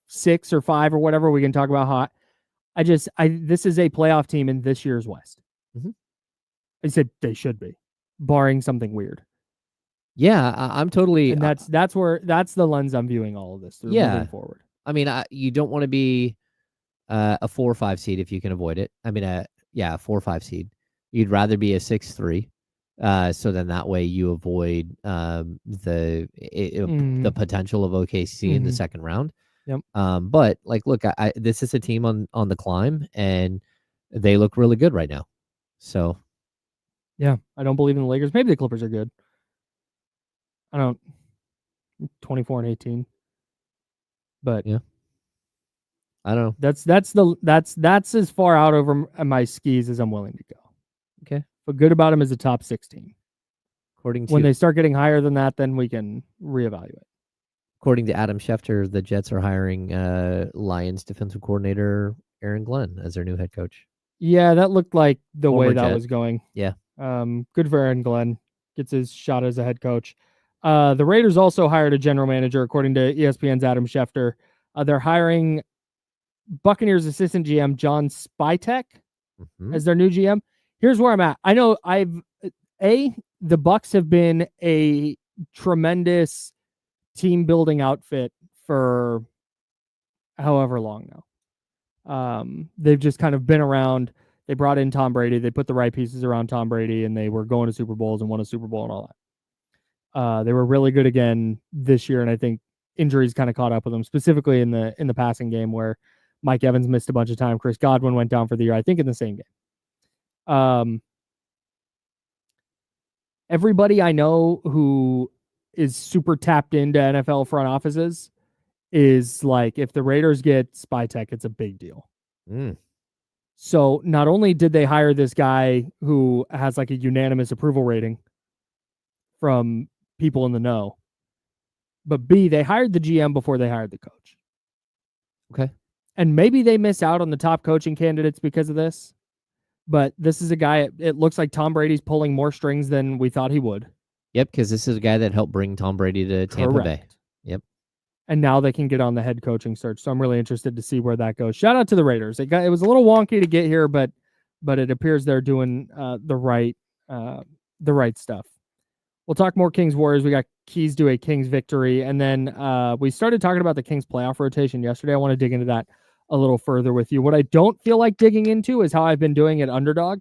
6 or 5 or whatever, we can talk about hot. This is a playoff team in this year's West. I said they should be, barring something weird. Yeah, I'm totally. And that's the lens I'm viewing all of this through moving forward. I mean, you don't want to be a 4 or 5 seed if you can avoid it. I mean, a 4 or 5 seed. You'd rather be a 6-3. So then that way you avoid the potential of OKC in the second round. Yep. But like, look, this is a team on the climb, and they look really good right now. So, yeah, I don't believe in the Lakers. Maybe the Clippers are good. I don't. 24-18. But yeah, I don't know. That's as far out over my skis as I'm willing to go. Okay, but good about him as a top 16. When they start getting higher than that, then we can reevaluate. According to Adam Schefter, the Jets are hiring Lions defensive coordinator Aaron Glenn as their new head coach. Yeah, that looked like the way that was going. Yeah. Good for Aaron Glenn. Gets his shot as a head coach. The Raiders also hired a general manager, according to ESPN's Adam Schefter. They're hiring Buccaneers assistant GM John Spytek as their new GM. Here's where I'm at. I know the Bucs have been a tremendous team building outfit for however long now. They've just kind of been around. They brought in Tom Brady. They put the right pieces around Tom Brady, and they were going to Super Bowls and won a Super Bowl and all that. They were really good again this year, and I think injuries kind of caught up with them, specifically in the passing game where Mike Evans missed a bunch of time. Chris Godwin went down for the year, I think in the same game. Everybody I know who is super tapped into NFL front offices is like, if the Raiders get Spytek, it's a big deal. So not only did they hire this guy who has like a unanimous approval rating from people in the know, but B, they hired the GM before they hired the coach. Okay. And maybe they miss out on the top coaching candidates because of this. But this is a guy, it looks like Tom Brady's pulling more strings than we thought he would. Yep, because this is a guy that helped bring Tom Brady to Tampa Bay. Yep. And now they can get on the head coaching search. So I'm really interested to see where that goes. Shout out to the Raiders. It was a little wonky to get here, but it appears they're doing the right stuff. We'll talk more Kings Warriors. We got keys to a Kings victory. And then we started talking about the Kings playoff rotation yesterday. I want to dig into that a little further with you. What I don't feel like digging into is how I've been doing at Underdog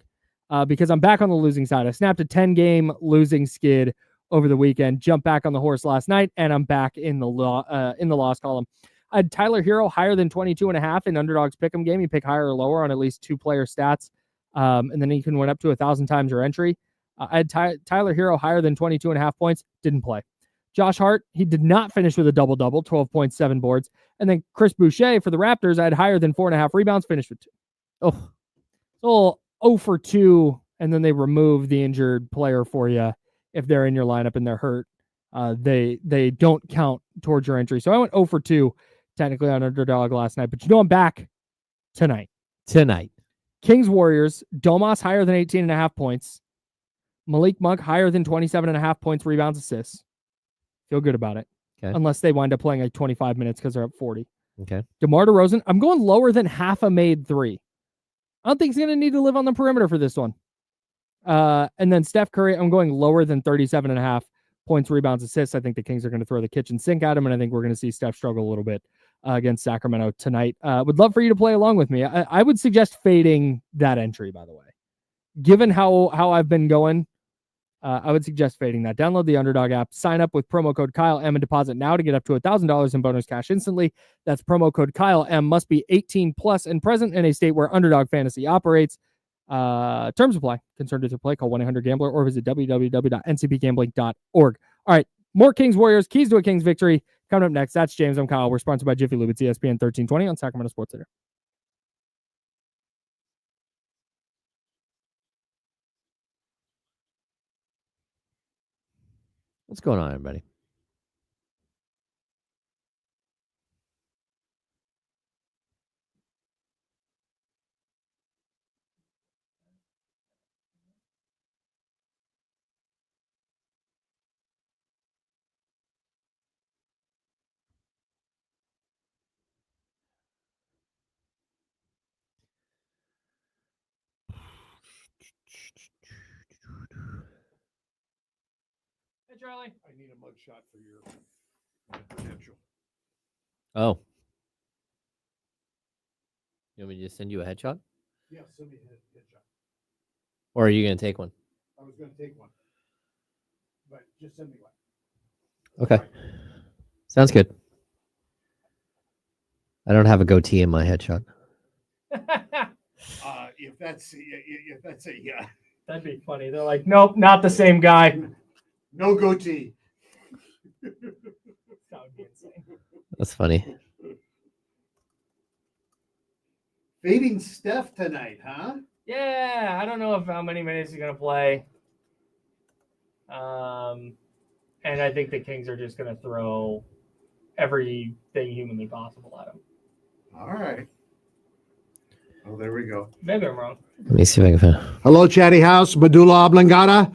because I'm back on the losing side. I snapped a 10-game losing skid over the weekend, jumped back on the horse last night, and I'm back in the loss column. I had Tyler Hero higher than 22.5 in Underdog's pick'em game. You pick higher or lower on at least 2 player stats, and then you can win up to 1,000 times your entry. I had Tyler Hero higher than 22.5 points, didn't play. Josh Hart, he did not finish with a double-double, 12.7 boards. And then Chris Boucher for the Raptors, I had higher than 4.5 rebounds, finished with 2. Oh, so 0 for 2, and then they remove the injured player for you if they're in your lineup and they're hurt. They don't count towards your entry. So I went 0 for 2 technically on Underdog last night, but I'm back tonight. Kings Warriors, Domas higher than 18.5 points. Malik Monk higher than 27.5 points, rebounds, assists. Feel good about it. Okay. Unless they wind up playing like 25 minutes because they're up 40. Okay. DeMar DeRozan, I'm going lower than half a made 3. I don't think he's going to need to live on the perimeter for this one. And then Steph Curry, I'm going lower than 37.5 points, rebounds, assists. I think the Kings are going to throw the kitchen sink at him, and I think we're going to see Steph struggle a little bit against Sacramento tonight. Would love for you to play along with me. I would suggest fading that entry, by the way. Given how I've been going, I would suggest fading that. Download the Underdog app, sign up with promo code Kyle M and deposit now to get up to $1,000 in bonus cash instantly. That's promo code Kyle M. Must be 18 plus and present in a state where Underdog Fantasy operates. Terms apply. Concerned with your play, call 1-800-GAMBLER or visit www.ncpgambling.org. All right, more Kings Warriors, keys to a Kings victory coming up next. That's James. I'm Kyle. We're sponsored by Jiffy Lube. It's ESPN 1320 on Sacramento Sports Center. What's going on, everybody? Hey, Charlie. I need a mugshot for your credential. Oh. You want me to just send you a headshot? Yeah, send me a headshot. Or are you going to take one? I was going to take one, but just send me one. Okay. Sounds good. I don't have a goatee in my headshot. If that's a That'd be funny. They're like, nope, not the same guy. no goatee. That would be insane. That's funny. Fading Steph tonight, huh? Yeah, I don't know how many minutes he's gonna play. And I think the Kings are just gonna throw everything humanly possible at him. All right. Oh, there we go. Maybe I'm wrong. Let me see if I can find. Hello, Chatty House, medulla oblongata.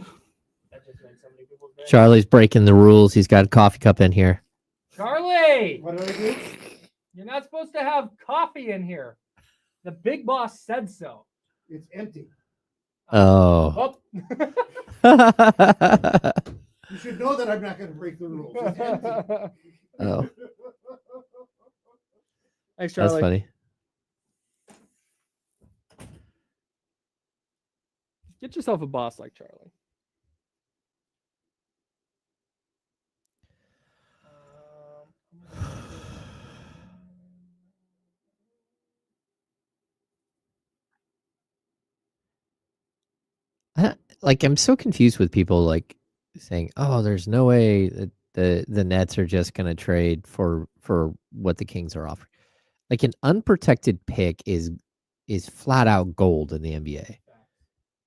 That just made so many people's day. Charlie's breaking the rules. He's got a coffee cup in here. Charlie, What did I do? you're not supposed to have coffee in here. The big boss said so. It's empty. Oh. You should know that I'm not going to break the rules. It's empty. Oh, Thanks, Charlie. that's funny. Get yourself a boss like Charlie. I'm so confused with people like saying, "Oh, there's no way that the Nets are just going to trade for what the Kings are offering." Like an unprotected pick is is flat out gold in the NBA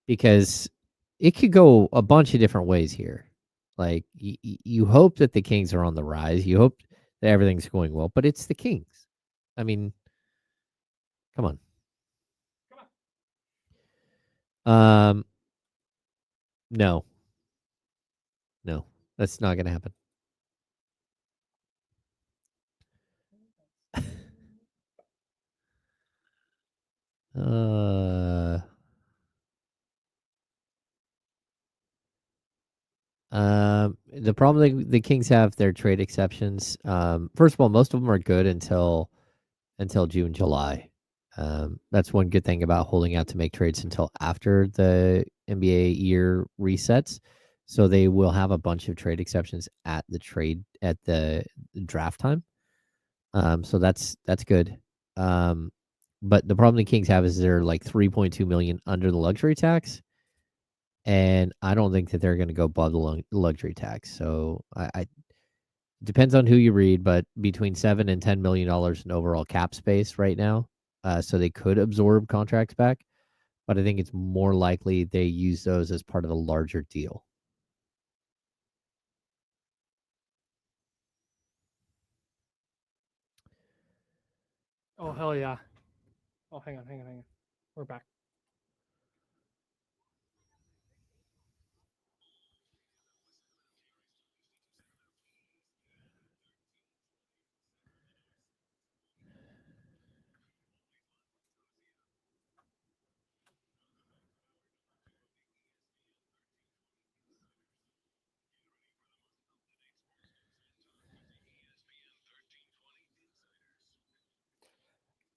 because it could go a bunch of different ways here. Like you hope that the Kings are on the rise. You hope that everything's going well, but it's the Kings. I mean, come on. No, that's not going to happen. The problem the Kings have their trade exceptions. First of all, most of them are good until June, July. That's one good thing about holding out to make trades until after the NBA year resets. So they will have a bunch of trade exceptions at the draft time. So that's good. But the problem the Kings have is they're like 3.2 million under the luxury tax. And I don't think that they're going to go above the luxury tax. So I depends on who you read, but between $7 and $10 million in overall cap space right now. So they could absorb contracts back, but I think it's more likely they use those as part of a larger deal. Oh, hell yeah. Oh, hang on. We're back.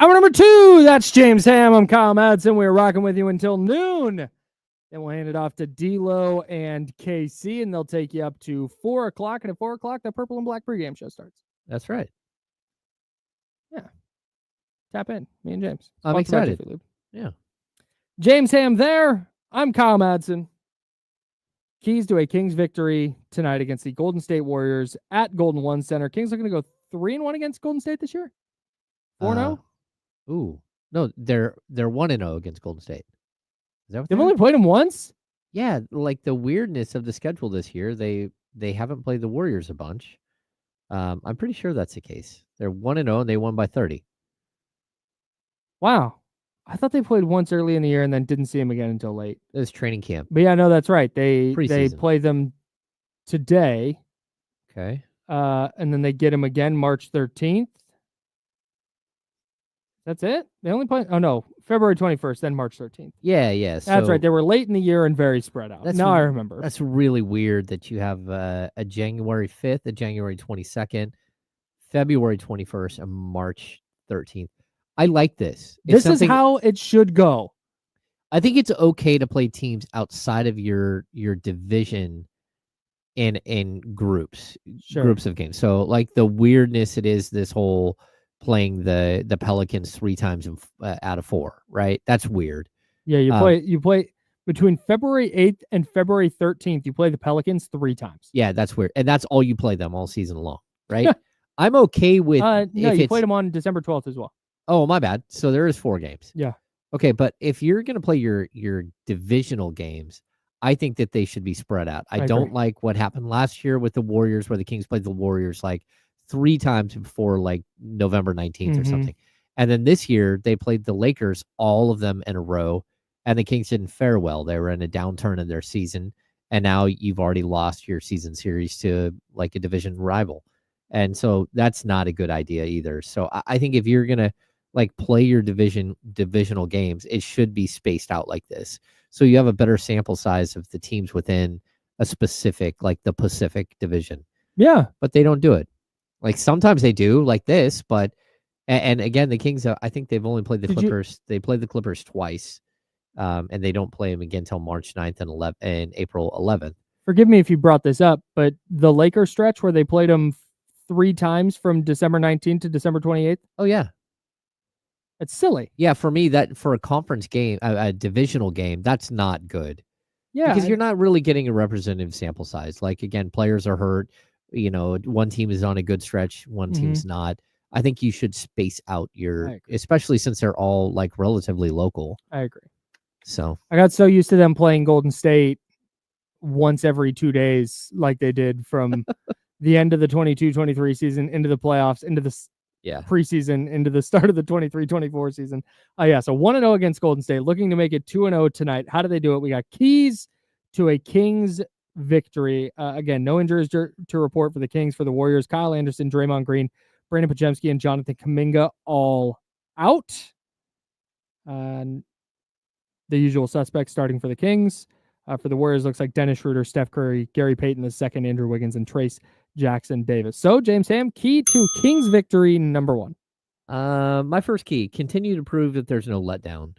Hour number 2, that's James Ham. I'm Kyle Madsen. We're rocking with you until noon. Then we'll hand it off to D-Lo and KC, and they'll take you up to 4 o'clock. And at 4 o'clock, the Purple and Black pregame show starts. That's right. Yeah. Tap in. Me and James. I'm excited. Yeah. James Ham there. I'm Kyle Madsen. Keys to a Kings victory tonight against the Golden State Warriors at Golden One Center. Kings are going to go 3-1 against Golden State this year? 4-0? Ooh. No, they're 1-0 against Golden State. Is that what They've only played them once? Yeah, like the weirdness of the schedule this year, they haven't played the Warriors a bunch. I'm pretty sure that's the case. They're 1-0 and they won by 30. Wow. I thought they played once early in the year and then didn't see them again until late. It was training camp. But yeah, no, that's right. They Preseason. play them today. Okay. And then they get them again March 13th. That's it? They only play February 21st, then March 13th. Yeah. That's right. They were late in the year and very spread out. Now I remember. That's really weird that you have a January 5th, a January 22nd, February 21st, and March 13th. I like this. This is how it should go. I think it's okay to play teams outside of your division in groups of games. So like the weirdness it is this whole playing the Pelicans 3 times out of 4, right? That's weird. Yeah, you play between February 8th and February 13th. You play the Pelicans 3 times. Yeah, that's weird, and that's all you play them all season long, right? I'm okay with. No, you played them on December 12th as well. Oh, my bad. So there is 4 games. Yeah. Okay, but if you're going to play your divisional games, I think that they should be spread out. I don't like what happened last year with the Warriors, where the Kings played the Warriors like 3 times before like November 19th or something. And then this year they played the Lakers, all of them in a row, and the Kings didn't fare well. They were in a downturn in their season, and now you've already lost your season series to like a division rival. And so that's not a good idea either. So I think if you're going to like play your divisional games, it should be spaced out like this. So you have a better sample size of the teams within a specific, like the Pacific Division. Yeah. But they don't do it. Like sometimes they do like this, but and again, the Kings, I think they've only played the Clippers. They played the Clippers twice, and they don't play them again until March 9th and April 11th. Forgive me if you brought this up, but the Lakers stretch where they played them 3 times from December 19th to December 28th. Oh, yeah. It's silly. Yeah, for me, that for a conference game, a divisional game, that's not good. Yeah. Because you're not really getting a representative sample size. Like, again, players are hurt. You know, one team is on a good stretch, one team's not. I think you should space out I your, agree. especially since they're all like relatively local. I agree. So I got so used to them playing Golden State once every 2 days, like they did from the end of the 22-23 season into the playoffs, into the preseason, into the start of the 23-24 season. So 1-0 against Golden State, looking to make it 2-0 tonight. How do they do it? We got keys to a Kings victory. Again, no injuries to report for the Kings. For the Warriors, Kyle Anderson, Draymond Green, Brandon Podziemski, and Jonathan Kuminga all out. And the usual suspects starting for the Kings. For the Warriors, looks like Dennis Schroeder, Steph Curry, Gary Payton II, Andrew Wiggins, and Trace Jackson Davis. So, James Ham, key to Kings victory number 1. My first key: continue to prove that there's no letdown.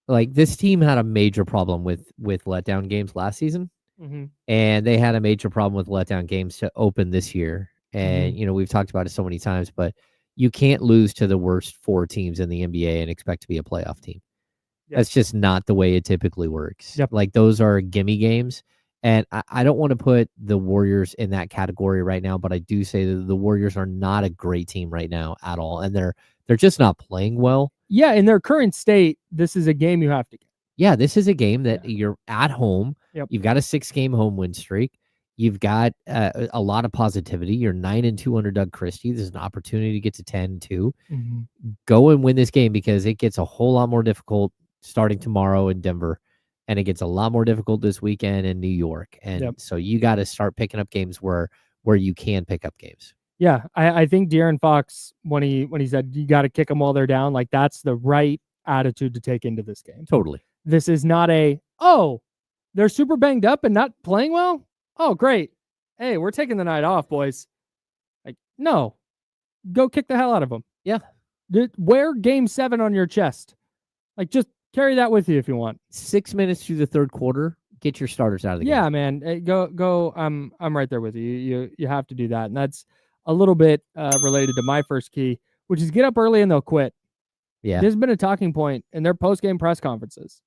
Like, this team had a major problem with letdown games last season, and they had a major problem with letdown games to open this year. And we've talked about it so many times, but you can't lose to the worst 4 teams in the NBA and expect to be a playoff team. That's just not the way it typically works. Like, those are gimme games. And I don't want to put the Warriors in that category right now, but I do say that the Warriors are not a great team right now at all. And they're just not playing well. Yeah, in their current state, this is a game you have to get. Yeah, this is a game that you're at home. You've got a 6-game home win streak. You've got a lot of positivity. You're 9-2 under Doug Christie. There's an opportunity to get to 10-2. Go and win this game, because it gets a whole lot more difficult starting tomorrow in Denver, and it gets a lot more difficult this weekend in New York. And so you got to start picking up games where you can pick up games. Yeah, I think De'Aaron Fox, when he said you got to kick them while they're down, like, that's the right attitude to take into this game. Totally. This is not they're super banged up and not playing well. Oh, great. Hey, we're taking the night off, boys. Like, no, go kick the hell out of them. Yeah. Wear game 7 on your chest. Like, just carry that with you if you want. 6 minutes through the third quarter, get your starters out of the game. Yeah, man. Hey, go. I'm right there with you. You have to do that. And that's a little bit related to my first key, which is get up early and they'll quit. Yeah. This has been a talking point in their post-game press conferences.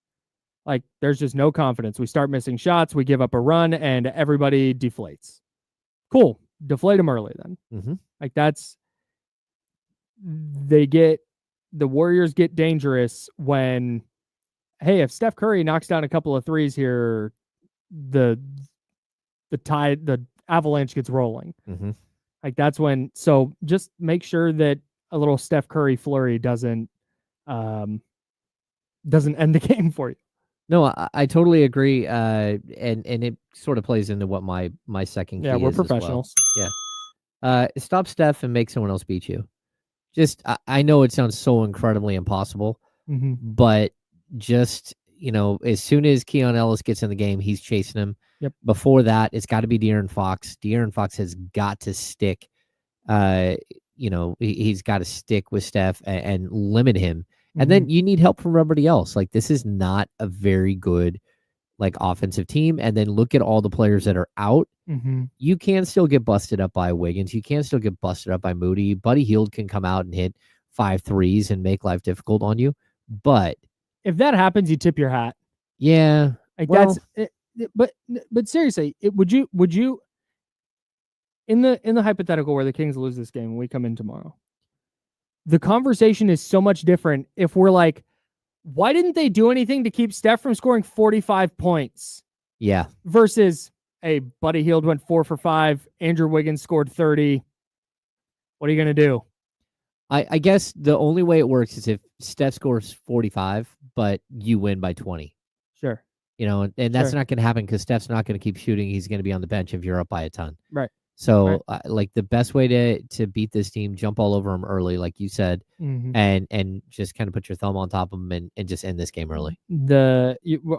Like, there's just no confidence. We start missing shots, we give up a run, and everybody deflates. Cool. Deflate them early then. Like, that's the Warriors get dangerous when, hey, if Steph Curry knocks down a couple of threes here, the avalanche gets rolling. Like, that's when. So just make sure that a little Steph Curry flurry doesn't end the game for you. No, I totally agree. And it sort of plays into what my second key is. Yeah, we're as well. professionals. Yeah. Stop Steph and make someone else beat you. Just, I know it sounds so incredibly impossible, but just, as soon as Keon Ellis gets in the game, he's chasing him. Before that, it's got to be De'Aaron Fox. De'Aaron Fox has got to stick. He's got to stick with Steph and limit him. And then you need help from everybody else. Like, this is not a very good, like, offensive team. And then look at all the players that are out. You can still get busted up by Wiggins. You can still get busted up by Moody. Buddy Hield can come out and hit 5 threes and make life difficult on you. But if that happens, you tip your hat. Yeah. Like, that's it. But seriously, would you in the hypothetical where the Kings lose this game and we come in tomorrow, the conversation is so much different if we're like, why didn't they do anything to keep Steph from scoring 45 points? Yeah. Versus, hey, Buddy Hield went 4 for 5. Andrew Wiggins scored 30. What are you going to do? I guess the only way it works is if Steph scores 45, but you win by 20. Sure. And that's not going to happen because Steph's not going to keep shooting. He's going to be on the bench if you're up by a ton. Right. So, like, the best way to beat this team, jump all over them early, like you said, and just kind of put your thumb on top of them and just end this game early.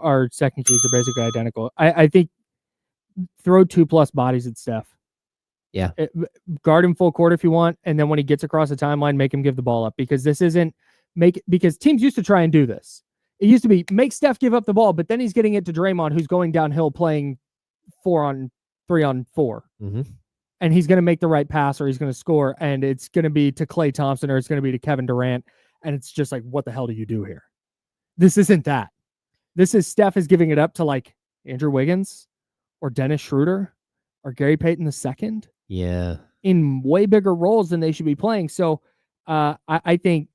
Our second keys are basically identical. I think throw 2+ bodies at Steph. Yeah. Guard him full court if you want, and then when he gets across the timeline, make him give the ball up, because this isn't because teams used to try and do this. It used to be make Steph give up the ball, but then he's getting it to Draymond, who's going downhill playing 3-on-4. And he's going to make the right pass or he's going to score, and it's going to be to Klay Thompson or it's going to be to Kevin Durant. And it's just like, what the hell do you do here? This isn't that. This is Steph is giving it up to like Andrew Wiggins or Dennis Schroeder or Gary Payton II. Yeah. in way bigger roles than they should be playing. So I think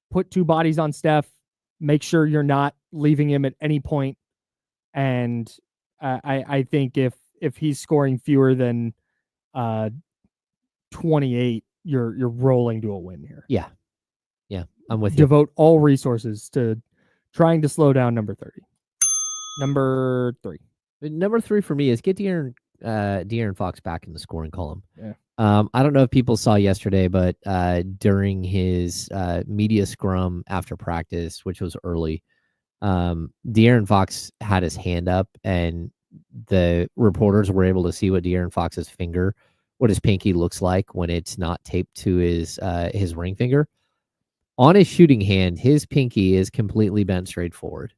put 2 bodies on Steph, make sure you're not leaving him at any point. And I think if he's scoring fewer than 28, you're rolling to a win here. Yeah. I'm with you. Devote all resources to trying to slow down number 30. Number 3. Number 3 for me is get De'Aaron Fox back in the scoring column. Yeah. I don't know if people saw yesterday, but during his media scrum after practice, which was early, De'Aaron Fox had his hand up, and the reporters were able to see what De'Aaron Fox's finger, what his pinky looks like when it's not taped to his ring finger. On his shooting hand, his pinky is completely bent straight forward.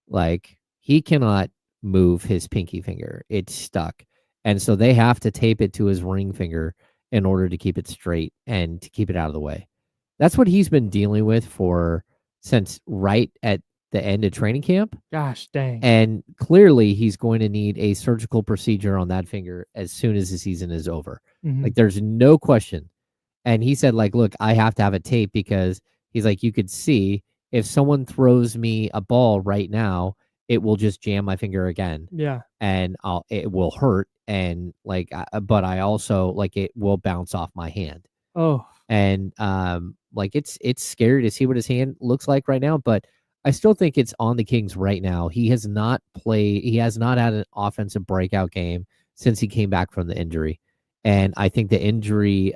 Like, he cannot move his pinky finger. It's stuck. And so they have to tape it to his ring finger in order to keep it straight and to keep it out of the way. That's what he's been dealing with since right at the end of training camp. Gosh dang. And clearly he's going to need a surgical procedure on that finger as soon as the season is over. Mm-hmm. Like, there's no question. And he said, like, look, I have to have it taped because he's like, you could see if someone throws me a ball right now, it will just jam my finger again. Yeah. And it will hurt. And like, but I also like it will bounce off my hand. Oh. And like it's scary to see what his hand looks like right now, but I still think it's on the Kings right now. He has not had an offensive breakout game since he came back from the injury. And I think the injury,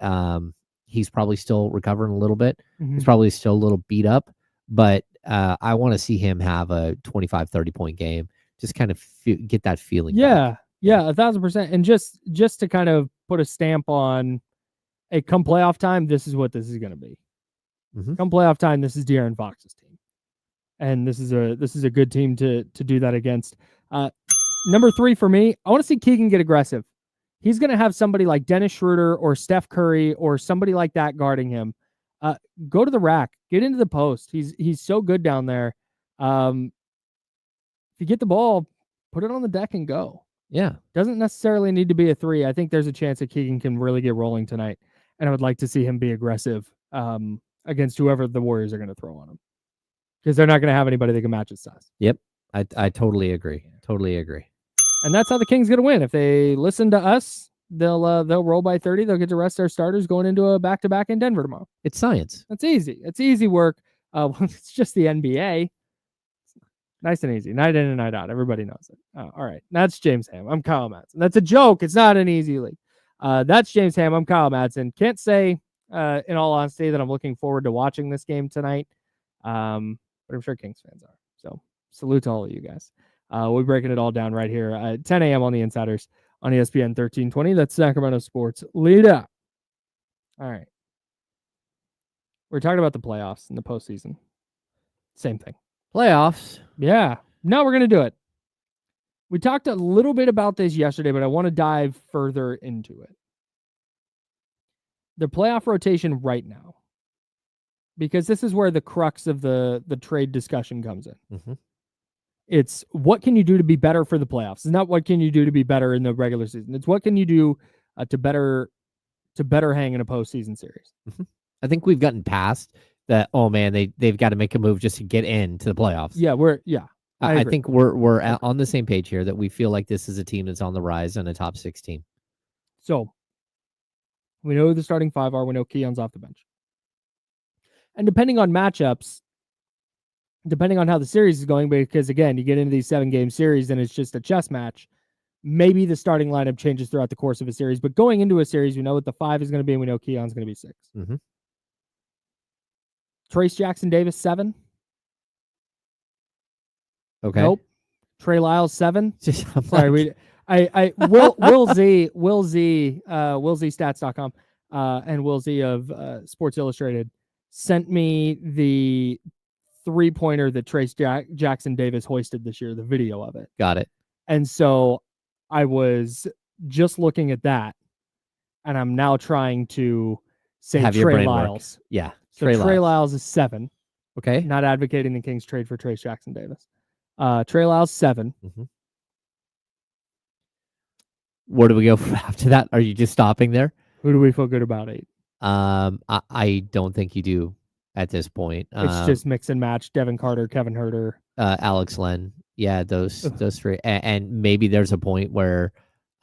he's probably still recovering a little bit. Mm-hmm. He's probably still a little beat up, but I want to see him have a 25, 30-point game. Just kind of get that feeling. Yeah. Back. Yeah, 1,000%. And just to kind of put a stamp on, hey, come playoff time, this is what this is going to be. Mm-hmm. Come playoff time, this is De'Aaron Fox's team, and this is a good team to do that against. Number 3 for me, I want to see Keegan get aggressive. He's going to have somebody like Dennis Schroeder or Steph Curry or somebody like that guarding him. Go to the rack, get into the post. He's so good down there. If you get the ball, put it on the deck and go. Yeah. Doesn't necessarily need to be a 3. I think there's a chance that Keegan can really get rolling tonight, and I would like to see him be aggressive against whoever the Warriors are going to throw on him, because they're not going to have anybody that can match his size. Yep. I totally agree. Totally agree. And that's how the Kings going to win. If they listen to us, they'll roll by 30. They'll get to rest their starters going into a back-to-back in Denver tomorrow. It's science. That's easy. It's easy work. It's just the NBA. Nice and easy. Night in and night out. Everybody knows it. All right. That's James Ham. I'm Kyle Madsen. That's a joke. It's not an easy league. That's James Ham. I'm Kyle Madsen. Can't say, in all honesty, that I'm looking forward to watching this game tonight. But I'm sure Kings fans are. So salute to all of you guys. We're breaking it all down right here at 10 a.m. on the Insiders on ESPN 1320. That's Sacramento Sports Leader. All right. We're talking about the playoffs and the postseason. Same thing. Playoffs. Yeah. Now we're going to do it. We talked a little bit about this yesterday, but I want to dive further into it. The playoff rotation right now, because this is where the crux of the trade discussion comes in. Mm-hmm. It's what can you do to be better for the playoffs? It's not what can you do to be better in the regular season. It's what can you do to better hang in a postseason series. Mm-hmm. I think we've gotten past that. Oh man, they've got to make a move just to get into the playoffs. Yeah, I think we're on the same page here, that we feel like this is a team that's on the rise and a top 6 team. So we know who the starting 5 are. We know Keon's off the bench. And depending on matchups, depending on how the series is going, because again, you get into these 7-game series and it's just a chess match, maybe the starting lineup changes throughout the course of a series. But going into a series, we know what the 5 is going to be, and we know Keon's going to be 6. Mm-hmm. Trace Jackson Davis, 7. Okay. Nope. Trey Lyles, 7. Sorry, Will Z stats.com and Will Z of Sports Illustrated sent me the 3-pointer that Trace Jackson Davis hoisted this year, the video of it. Got it. And so I was just looking at that, and I'm now trying to say Have your Trey brain Lyles. work. Yeah. So Trey Lyles is 7. Okay. Not advocating the Kings trade for Trace Jackson Davis. Trey Lyles, 7. Mm-hmm. Where do we go after that? Are you just stopping there? Who do we feel good about 8? I don't think you do at this point. It's just mix and match. Devin Carter, Kevin Herter, Alex Len. Yeah, those Ugh. those three. And maybe there's a point where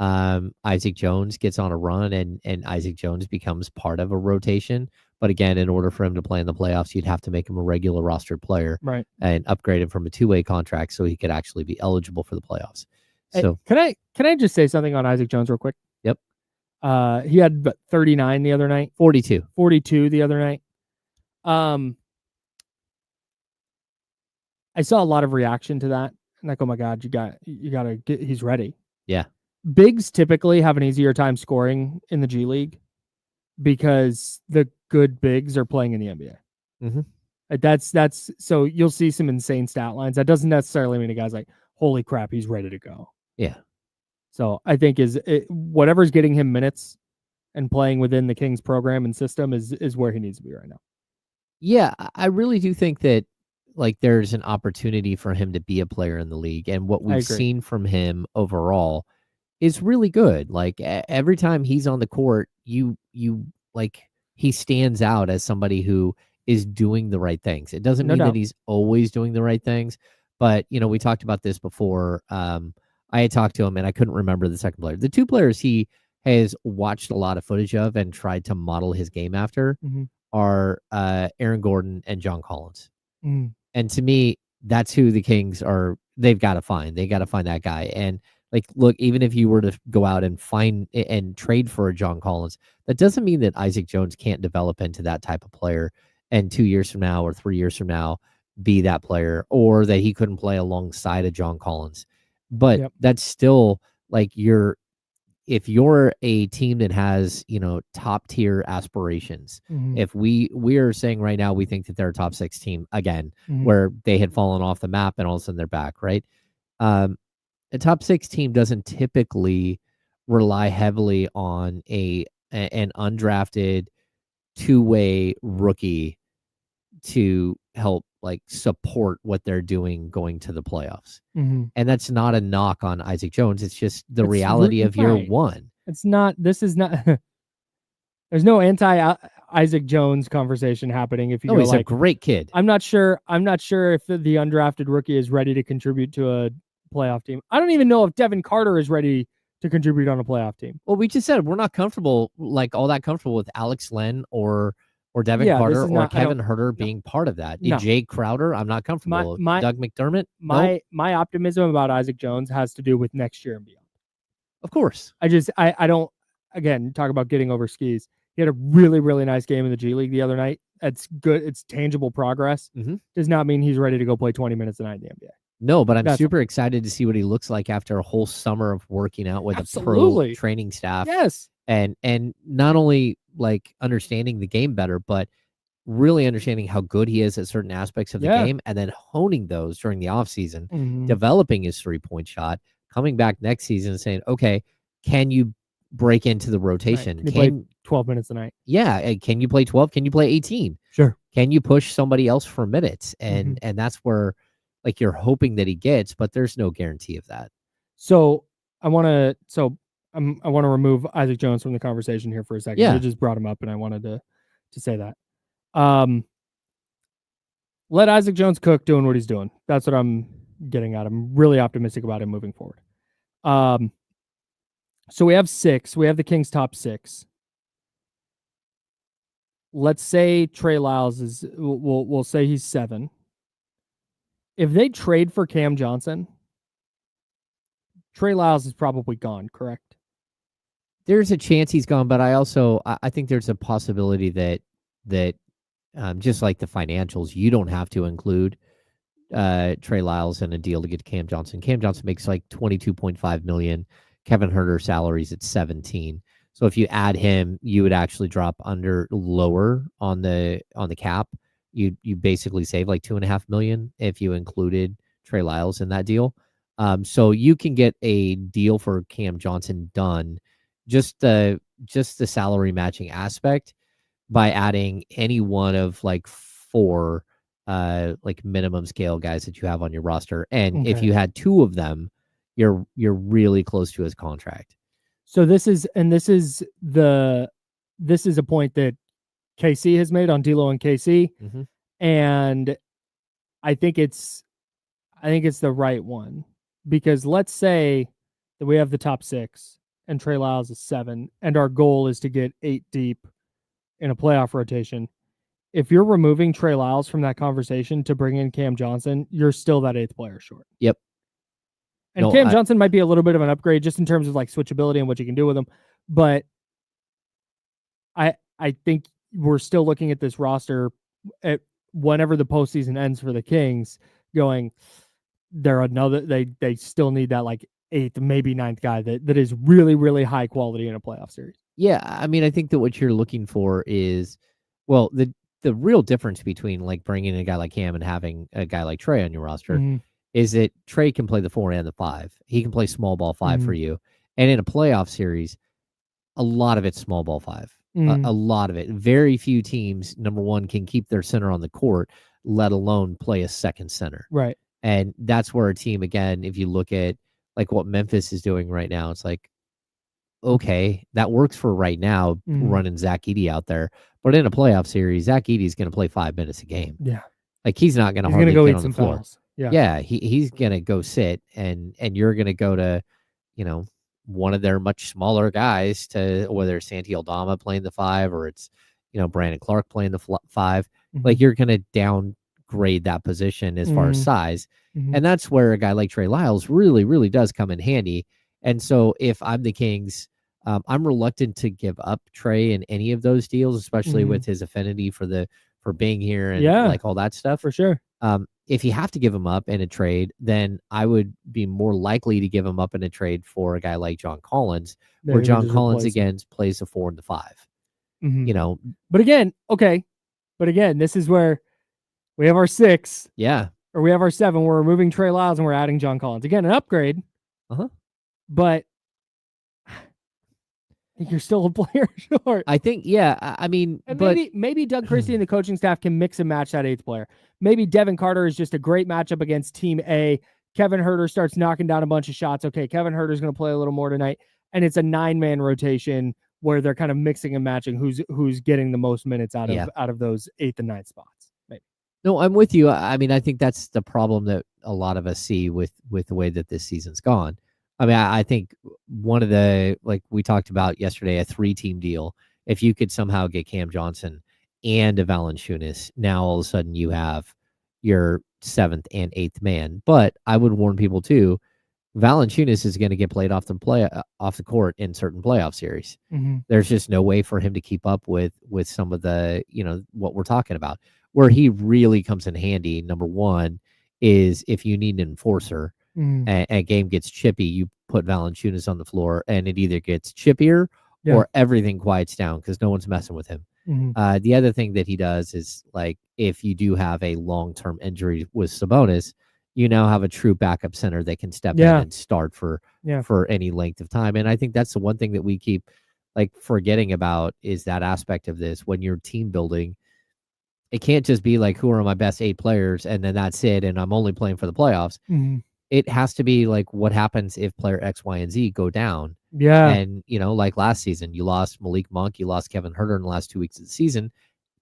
Isaac Jones gets on a run and Isaac Jones becomes part of a rotation. But again, in order for him to play in the playoffs, you'd have to make him a regular rostered player, right? And upgrade him from a 2-way contract so he could actually be eligible for the playoffs. So can I just say something on Isaac Jones real quick? Yep. He had 39 the other night. 42 the other night. I saw a lot of reaction to that. Like, oh my God, you gotta get, he's ready. Yeah. Bigs typically have an easier time scoring in the G League because the good bigs are playing in the NBA. Mm-hmm. That's so you'll see some insane stat lines. That doesn't necessarily mean a guy's like, holy crap, he's ready to go. Yeah. So I think whatever's getting him minutes and playing within the Kings program and system is where he needs to be right now. Yeah, I really do think that like there's an opportunity for him to be a player in the league, and what we've seen from him overall is really good. Like every time he's on the court, you like he stands out as somebody who is doing the right things. It doesn't mean that he's always doing the right things, but we talked about this before. I had talked to him and I couldn't remember the second player. The two players he has watched a lot of footage of and tried to model his game after are Aaron Gordon and John Collins. And to me, that's who the Kings are. They've got to find. They got to find that guy. And like, look, even if you were to go out and find and trade for a John Collins, that doesn't mean that Isaac Jones can't develop into that type of player and 2 years from now or 3 years from now be that player, or that he couldn't play alongside a John Collins. But that's still like if you're a team that has, top tier aspirations, if we're saying right now, we think that they're a top 6 team again, where they had fallen off the map and all of a sudden they're back, right? A top 6 team doesn't typically rely heavily on an undrafted 2-way rookie to help like support what they're doing going to the playoffs. And that's not a knock on Isaac Jones. It's just the reality of year one. It's not, this is not, there's no anti Isaac Jones conversation happening. If you he's a great kid. I'm not sure if the undrafted rookie is ready to contribute to a playoff team. I don't even know if Devin Carter is ready to contribute on a playoff team. Well, we just said we're not comfortable, like all that comfortable with Alex Len or Devin Carter or Kevin Herter being part of that. Jay Crowder, I'm not comfortable. Doug McDermott. My optimism about Isaac Jones has to do with next year and beyond. Of course. I don't, again, talk about getting over skis. He had a really, really nice game in the G League the other night. That's good. It's tangible progress. Does not mean he's ready to go play 20 minutes a night in the NBA. No, but I'm super excited to see what he looks like after a whole summer of working out with a pro training staff. Yes. And not only like understanding the game better, but really understanding how good he is at certain aspects of the game, and then honing those during the offseason, developing his 3-point shot, coming back next season and saying, okay, can you break into the rotation? Can you play 12 minutes a night? Yeah. Can you play 12? Can you play 18? Sure. Can you push somebody else for minutes? And that's where like you're hoping that he gets, but there's no guarantee of that. So I want to remove Isaac Jones from the conversation here for a second. You just brought him up and I wanted to say that. Let Isaac Jones cook doing what he's doing. That's what I'm getting at. I'm really optimistic about him moving forward. So we have 6. We have the Kings top 6. Let's say Trey Lyles is, we'll say he's 7. If they trade for Cam Johnson, Trey Lyles is probably gone, correct? There's a chance he's gone, but I think there's a possibility that just like the financials, you don't have to include Trey Lyles in a deal to get Cam Johnson. Cam Johnson makes like $22.5 million. Kevin Herter salaries at 17. So if you add him, you would actually drop lower on the cap. You basically save like $2.5 million if you included Trey Lyles in that deal. So you can get a deal for Cam Johnson done, just the salary matching aspect, by adding any one of like 4 like minimum scale guys that you have on your roster. And if you had 2 of them, you're really close to his contract. So this is the this is a point that KC has made on D'Lo and KC, and I think it's the right one, because let's say that we have the top 6 and Trey Lyles is 7, and our goal is to get 8 deep in a playoff rotation. If you're removing Trey Lyles from that conversation to bring in Cam Johnson, you're still that 8th player short. Yep. And Cam Johnson might be a little bit of an upgrade just in terms of like switchability and what you can do with him, but I think we're still looking at this roster at whenever the postseason ends for the Kings, going, they still need that like 8th, maybe 9th guy that is really, really high quality in a playoff series. Yeah, I mean, I think that what you're looking for is, well, the real difference between like bringing in a guy like Cam and having a guy like Trey on your roster is that Trey can play the 4 and the 5. He can play small ball 5 for you. And in a playoff series, a lot of it's small ball 5. A lot of it. Very few teams, number one, can keep their center on the court, let alone play a second center. Right. And that's where a team, again, if you look at like what Memphis is doing right now, it's like, okay, that works for right now, running Zach Edey out there. But in a playoff series, Zach Edey is going to play 5 minutes a game. Yeah. Like he's not going to hardly go get eat on some the floor. fouls. Yeah. Yeah, he's going to go sit, and you're going to go to, one of their much smaller guys, to whether it's Santi Aldama playing the 5 or it's, Brandon Clark playing the 5. Like you're going to downgrade that position as far as size. And that's where a guy like Trey Lyles really, really does come in handy. And so if I'm the Kings, I'm reluctant to give up Trey in any of those deals, especially with his affinity for being here and like all that stuff. For sure. If you have to give him up in a trade, then I would be more likely to give him up in a trade for a guy like John Collins, where John Collins again plays the 4 and the 5. But again, this is where we have our 6. Yeah. Or we have our 7. We're removing Trey Lyles and we're adding John Collins. Again, an upgrade. But I think you're still a player short. I think, yeah. I mean, and but maybe Doug Christie and the coaching staff can mix and match that 8th player. Maybe Devin Carter is just a great matchup against Team A. Kevin Huerter starts knocking down a bunch of shots. Okay, Kevin Huerter's going to play a little more tonight. And it's a 9-man rotation where they're kind of mixing and matching who's getting the most minutes out of those 8th and 9th spots. Maybe. No, I'm with you. I mean, I think that's the problem that a lot of us see with the way that this season's gone. I mean, I think one of the, like we talked about yesterday, a 3-team deal. If you could somehow get Cam Johnson and a Valanciunas, now all of a sudden you have your 7th and 8th man. But I would warn people too, Valanciunas is going to get played off the court in certain playoff series. There's just no way for him to keep up with some of the, what we're talking about. Where he really comes in handy, number one, is if you need an enforcer. And a game gets chippy, you put Valanciunas on the floor, and it either gets chippier or everything quiets down because no one's messing with him. The other thing that he does is, like, if you do have a long-term injury with Sabonis, you now have a true backup center that can step in and start for any length of time. And I think that's the one thing that we keep like forgetting about, is that aspect of this. When you're team building, it can't just be like, who are my best 8 players, and then that's it, and I'm only playing for the playoffs. It has to be like, what happens if player X, Y, and Z go down? Yeah. And, like last season, you lost Malik Monk, you lost Kevin Huerter in the last 2 weeks of the season.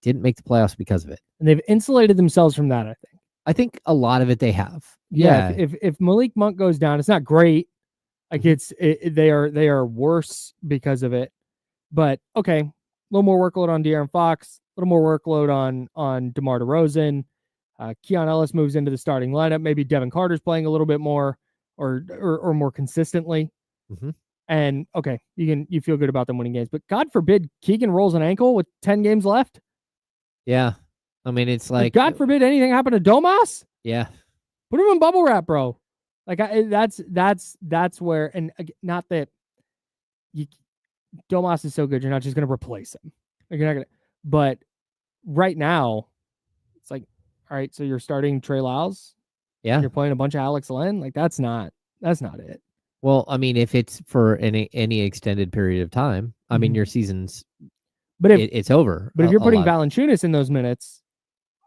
Didn't make the playoffs because of it. And they've insulated themselves from that, I think. I think a lot of it they have. Yeah. If Malik Monk goes down, it's not great. Like they are worse because of it. But okay, a little more workload on De'Aaron Fox, a little more workload on DeMar DeRozan. Keon Ellis moves into the starting lineup. Maybe Devin Carter's playing a little bit more or more consistently. And okay, you feel good about them winning games. But God forbid Keegan rolls an ankle with 10 games left. Yeah. I mean, it's like, God forbid anything happen to Domas. Yeah. Put him in bubble wrap, bro. Like that's where, and not that Domas is so good, you're not just going to replace him. Like, you're not going to, but right now it's like, all right, so you're starting Trey Lyles. Yeah. You're playing a bunch of Alex Len. Like that's not it. Well, I mean, if it's for any extended period of time, I mean, your season's, but it's over. But if you're putting Valanciunas in those minutes,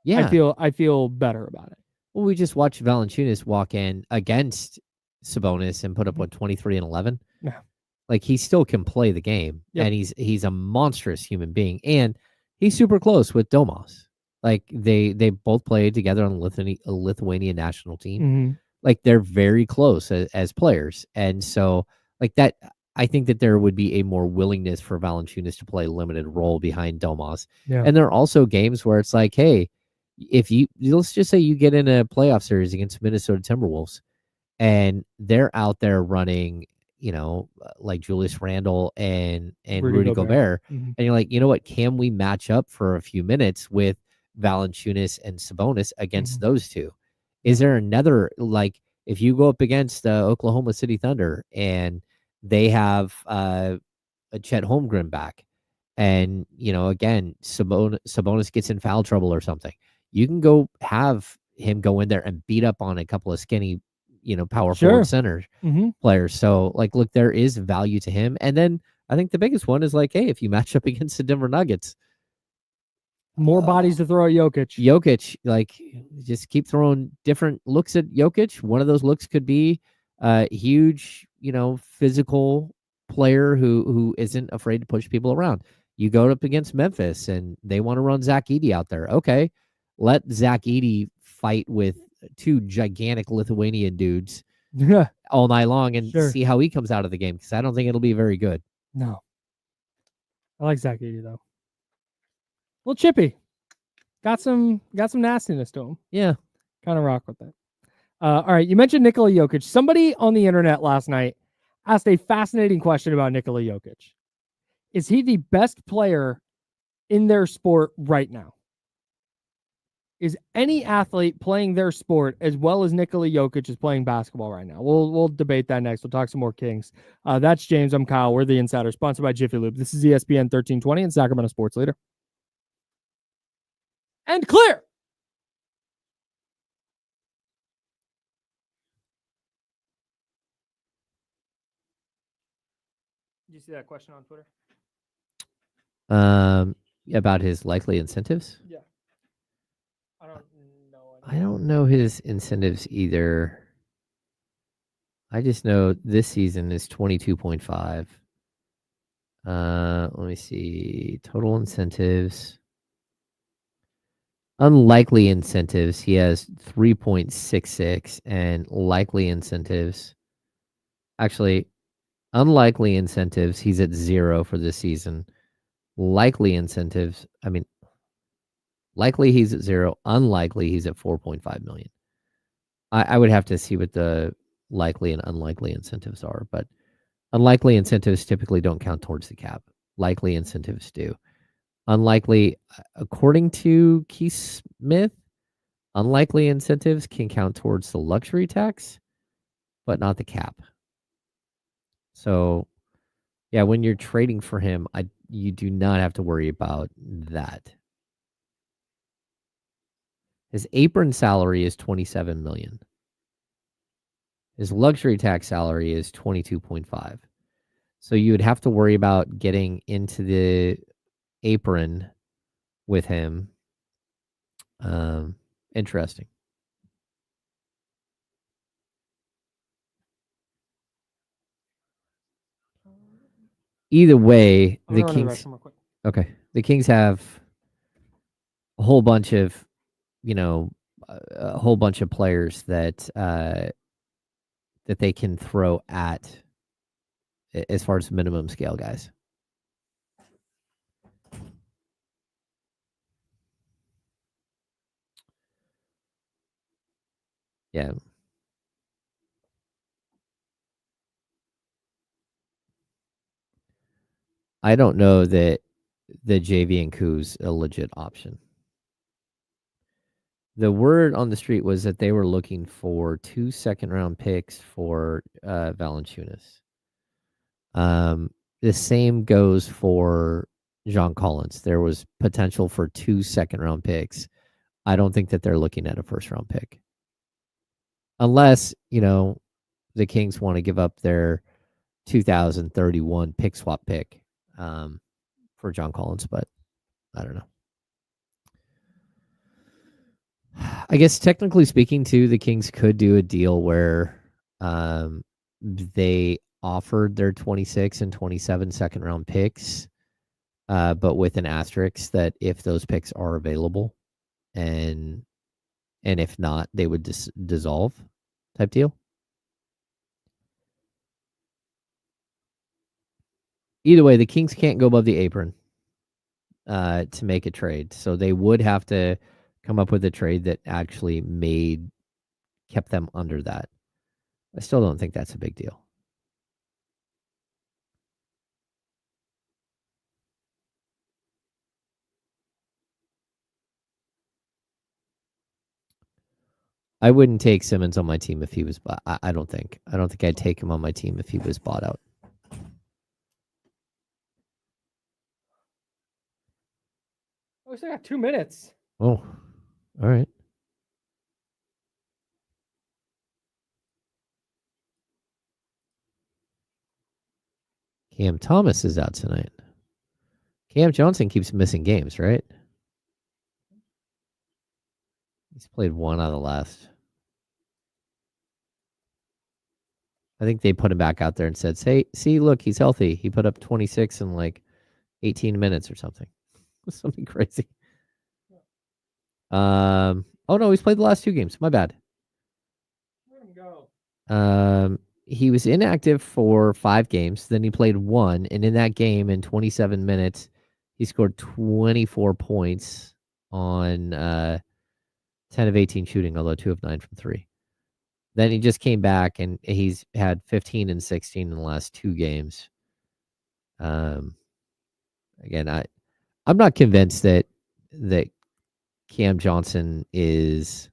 yeah, I feel better about it. Well, we just watched Valanciunas walk in against Sabonis and put up 23 and 11. Yeah. Like, he still can play the game, Yep. and he's a monstrous human being, and he's super close with Domas. Like, they both played together on the Lithuanian national team. Mm-hmm. Like, they're very close as players, and so like that, I think that there would be a more willingness for Valanciunas to play a limited role behind Domas. Yeah. And there are also games where it's like, hey, if let's just say you get in a playoff series against Minnesota Timberwolves, and they're out there running, like Julius Randle and Rudy Gobert. Mm-hmm. And you're like, you know what? Can we match up for a few minutes with Valanciunas and Sabonis against those two? Is there another, like, if you go up against the Oklahoma City Thunder and they have a Chet Holmgren back, and again, Sabonis gets in foul trouble or something, you can go have him go in there and beat up on a couple of skinny, power forward center players. So, like, look, there is value to him. And then I think the biggest one is like, hey, if you match up against the Denver Nuggets, more bodies to throw at Jokic, like, just keep throwing different looks at Jokic. One of those looks could be a huge, physical player who isn't afraid to push people around. You go up against Memphis and they want to run Zach Edey out there. Okay, let Zach Edey fight with two gigantic Lithuanian dudes all night long and see how he comes out of the game, because I don't think it'll be very good. No. I like Zach Edey, though. Well, chippy. Got some nastiness to him. Yeah. Kind of rock with that. All right. You mentioned Nikola Jokic. Somebody on the internet last night asked a fascinating question about Nikola Jokic. Is he the best player in their sport right now? Is any athlete playing their sport as well as Nikola Jokic is playing basketball right now? We'll debate that next. We'll talk some more Kings. That's James. I'm Kyle. We're the Insider, sponsored by Jiffy Lube. This is ESPN 1320 and Sacramento Sports Leader. And clear. Did you see that question on Twitter? About his likely incentives? Yeah. I don't know his incentives either. I just know this season is 22.5. Let me see. Total incentives. Unlikely incentives, he has 3.66, and likely incentives. Actually, unlikely incentives, he's at 0 for this season. Likely incentives, likely he's at 0. Unlikely he's at 4.5 million. I would have to see what the likely and unlikely incentives are, but unlikely incentives typically don't count towards the cap. Likely incentives do. Unlikely, according to Keith Smith, unlikely incentives can count towards the luxury tax, but not the cap. So, yeah, when you're trading for him, you do not have to worry about that. His apron salary is $27 million. His luxury tax salary is 22.5. So you would have to worry about getting into the apron with him. Interesting. Either way, the Kings. Okay, the Kings have a whole bunch of, a whole bunch of players that that they can throw at as far as minimum scale guys. Yeah. I don't know that the JV and Koo's a legit option. The word on the street was that they were looking for 2 second-round picks for Valanciunas. The same goes for John Collins. There was potential for 2 second-round picks. I don't think that they're looking at a first-round pick. Unless, the Kings want to give up their 2031 pick swap pick for John Collins, but I don't know. I guess technically speaking, too, the Kings could do a deal where they offered their 26 and 27 second round picks, but with an asterisk that if those picks are available, and if not, they would dissolve type deal. Either way, the Kings can't go above the apron to make a trade. So they would have to come up with a trade that actually kept them under that. I still don't think that's a big deal. I wouldn't take Simmons on my team if he was. I don't think. I don't think I'd take him on my team if he was bought out. Oh, we still got 2 minutes. Oh, all right. Cam Thomas is out tonight. Cam Johnson keeps missing games, right? He's played one out of the last. I think they put him back out there and said, "Hey, see, look, he's healthy. He put up 26 in like 18 minutes or something." Something crazy. Oh no, he's played the last 2 games. My bad. Let him go. He was inactive for 5 games. Then he played 1, and in that game, in 27 minutes, he scored 24 points on 10 of 18 shooting, although 2 of 9 from 3. Then he just came back, and he's had 15 and 16 in the last 2 games. Again, I'm not convinced that Cam Johnson is.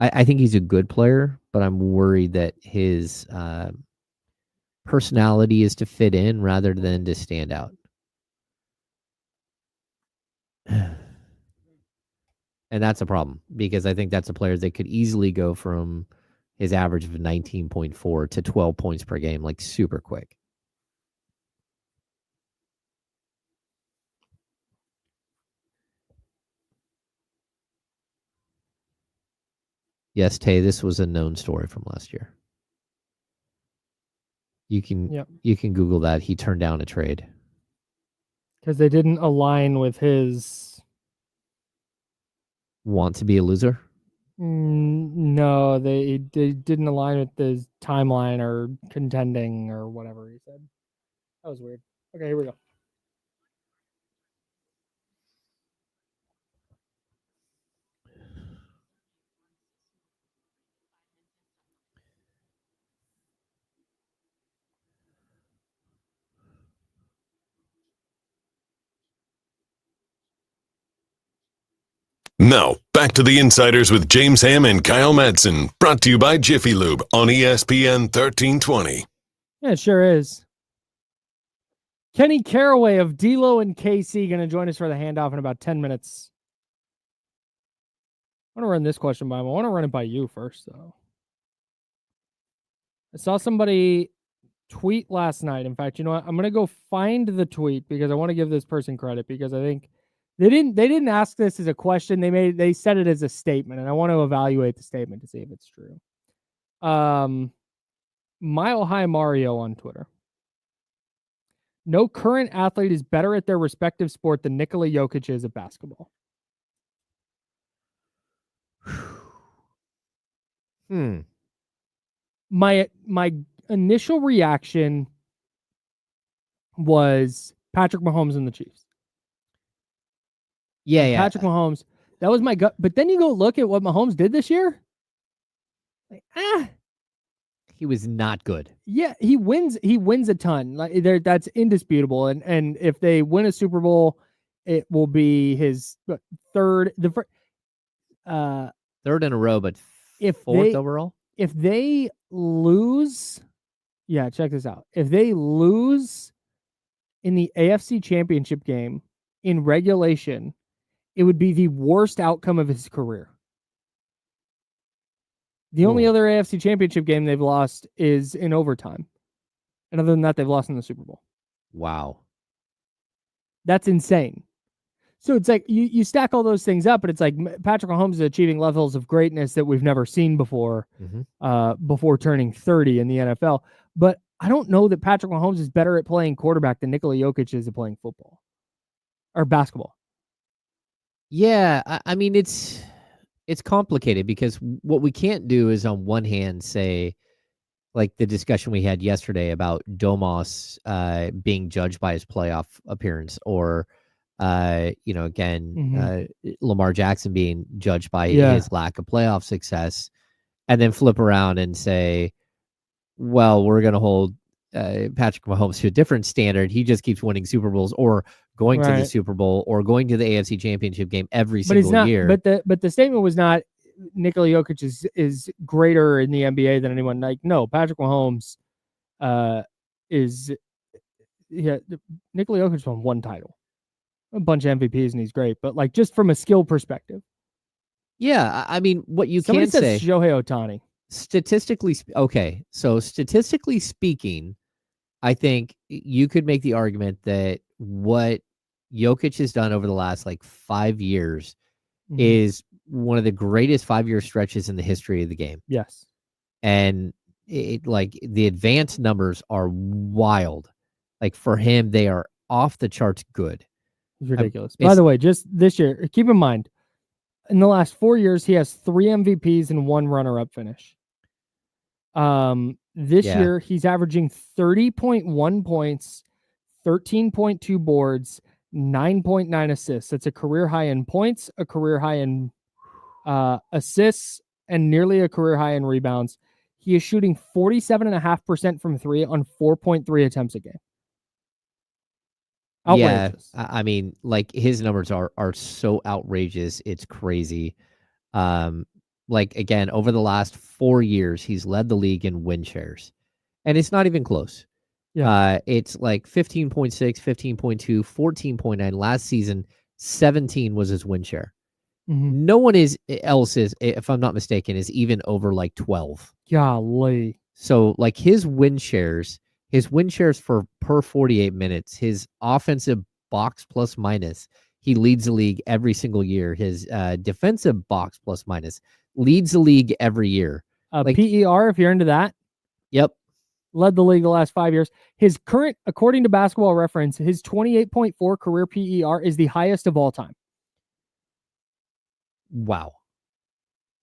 I think he's a good player, but I'm worried that his personality is to fit in rather than to stand out. And that's a problem because I think that's a player that could easily go from his average of 19.4 to 12 points per game, like super quick. Yes, Tay, this was a known story from last year. You can Google that. He turned down a trade. Because they didn't align with his... Want to be a loser? No, they didn't align with the timeline or contending or whatever he said. That was weird. Okay, here we go. Now, back to the Insiders with James Ham and Kyle Madsen, brought to you by Jiffy Lube on ESPN 1320. Yeah, it sure is. Kenny Caraway of D-Lo and KC going to join us for the handoff in about 10 minutes. I want to run this question by him. I want to run it by you first, though. I saw somebody tweet last night. In fact, you know what? I'm going to go find the tweet because I want to give this person credit because I think they didn't ask this as a question. They said it as a statement, and I want to evaluate the statement to see if it's true. Mile High Mario on Twitter. No current athlete is better at their respective sport than Nikola Jokic is at basketball. My initial reaction was Patrick Mahomes and the Chiefs. Yeah. Patrick Mahomes. That was my gut. But then you go look at what Mahomes did this year. He was not good. Yeah, he wins a ton. Like that's indisputable. And if they win a Super Bowl, it will be his third in a row, but fourth overall. If they lose, check this out. If they lose in the AFC Championship game in regulation, it would be the worst outcome of his career. The only other AFC Championship game they've lost is in overtime. And other than that, they've lost in the Super Bowl. Wow. That's insane. So it's like you stack all those things up, but it's like Patrick Mahomes is achieving levels of greatness that we've never seen before, before turning 30 in the NFL. But I don't know that Patrick Mahomes is better at playing quarterback than Nikola Jokic is at playing football or basketball. Yeah, I mean it's complicated because what we can't do is on one hand say, like the discussion we had yesterday about Domas being judged by his playoff appearance, or Lamar Jackson being judged by his lack of playoff success, and then flip around and say, well, we're going to hold Patrick Mahomes to a different standard. He just keeps winning Super Bowls, or going to the Super Bowl, or going to the AFC Championship game every single year. But the statement was not Nikola Jokic is greater in the NBA than anyone. Like, no, Patrick Mahomes Nikola Jokic won one title, a bunch of MVPs, and he's great. But like, just from a skill perspective. Yeah, I mean, what you Somebody can say, Shohei Ohtani. Statistically speaking, I think you could make the argument that what Jokic has done over the last like 5 years is one of the greatest 5-year stretches in the history of the game. Yes. And like the advanced numbers are wild. Like for him, they are off the charts good. It's ridiculous. By the way, just this year, keep in mind, in the last 4 years, he has 3 MVPs and 1 runner-up finish. This year, he's averaging 30.1 points, 13.2 boards, 9.9 assists. That's a career high in points, a career high in assists, and nearly a career high in rebounds. He is shooting 47.5% from 3 on 4.3 attempts a game. Outrageous. Yeah, I mean, like his numbers are so outrageous. It's crazy. Like again, over the last 4 years, he's led the league in win shares, and it's not even close. Yeah. It's like 15.6, 15.2, 14.9. Last season, 17 was his win share. No one else is, if I'm not mistaken, is even over like 12. Golly. So like his win shares for per 48 minutes, his offensive box plus minus, he leads the league every single year. His defensive box plus minus leads the league every year. Like, PER, if you're into that. Yep. Led the league the last 5 years. His current, according to Basketball Reference, his 28.4 career PER is the highest of all time. Wow.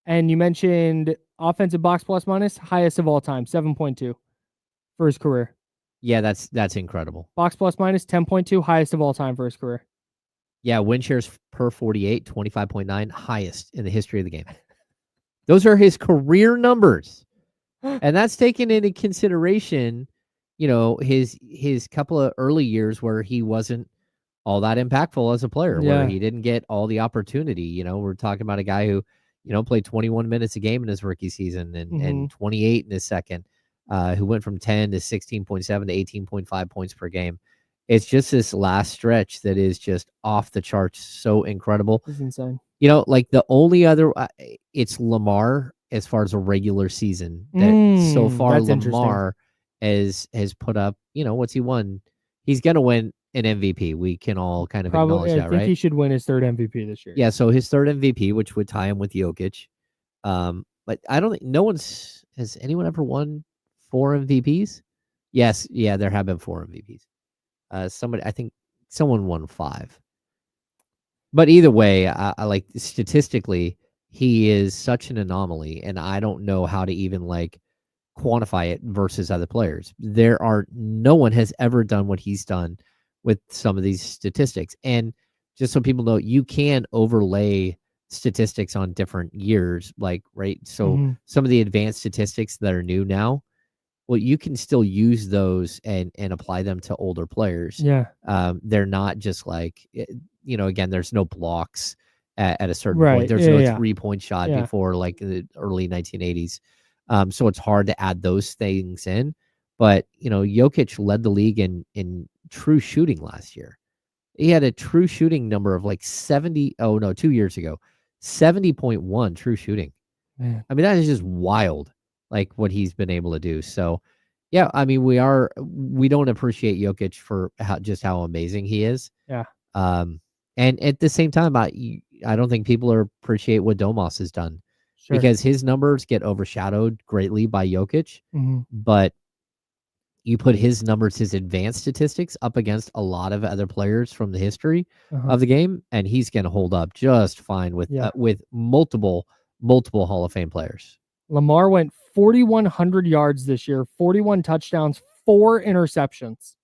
And you mentioned offensive box plus minus, highest of all time, 7.2 for his career. Yeah, that's incredible. Box plus minus, 10.2, highest of all time for his career. Yeah, win shares per 48, 25.9, highest in the history of the game. Those are his career numbers. And that's taken into consideration, his couple of early years where he wasn't all that impactful as a player, where he didn't get all the opportunity. We're talking about a guy who, played 21 minutes a game in his rookie season and 28 in his second, who went from 10 to 16.7 to 18.5 points per game. It's just this last stretch that is just off the charts, so incredible. It's insane. Like the only other, it's Lamar as far as a regular season. That so far Lamar has put up, what's he won? He's going to win an MVP. We can all kind of acknowledge that, right? I think he should win his 3rd MVP this year. Yeah, so his 3rd MVP, which would tie him with Jokic. But I don't think has anyone ever won 4 MVPs? Yes, yeah, there have been 4 MVPs. I think someone won 5. But either way, I like statistically, he is such an anomaly, and I don't know how to even like quantify it versus other players. No one has ever done what he's done with some of these statistics. And just so people know, you can overlay statistics on different years, like, right? So some of the advanced statistics that are new now, well, you can still use those and apply them to older players. Yeah. They're not just like, again, there's no blocks at a certain point. There's no 3-point shot before like the early 1980s. So it's hard to add those things in. But, Jokic led the league in true shooting last year. He had a true shooting number of like 2 years ago, 70.1 true shooting. Man. I mean, that is just wild, like what he's been able to do. So, yeah, I mean, we don't appreciate Jokic for how amazing he is. Yeah. And at the same time, I don't think people appreciate what Domas has done, because his numbers get overshadowed greatly by Jokic. But you put his numbers, his advanced statistics up against a lot of other players from the history of the game, and he's going to hold up just fine with multiple Hall of Fame players. Lamar went 4,100 yards this year, 41 touchdowns, 4 interceptions.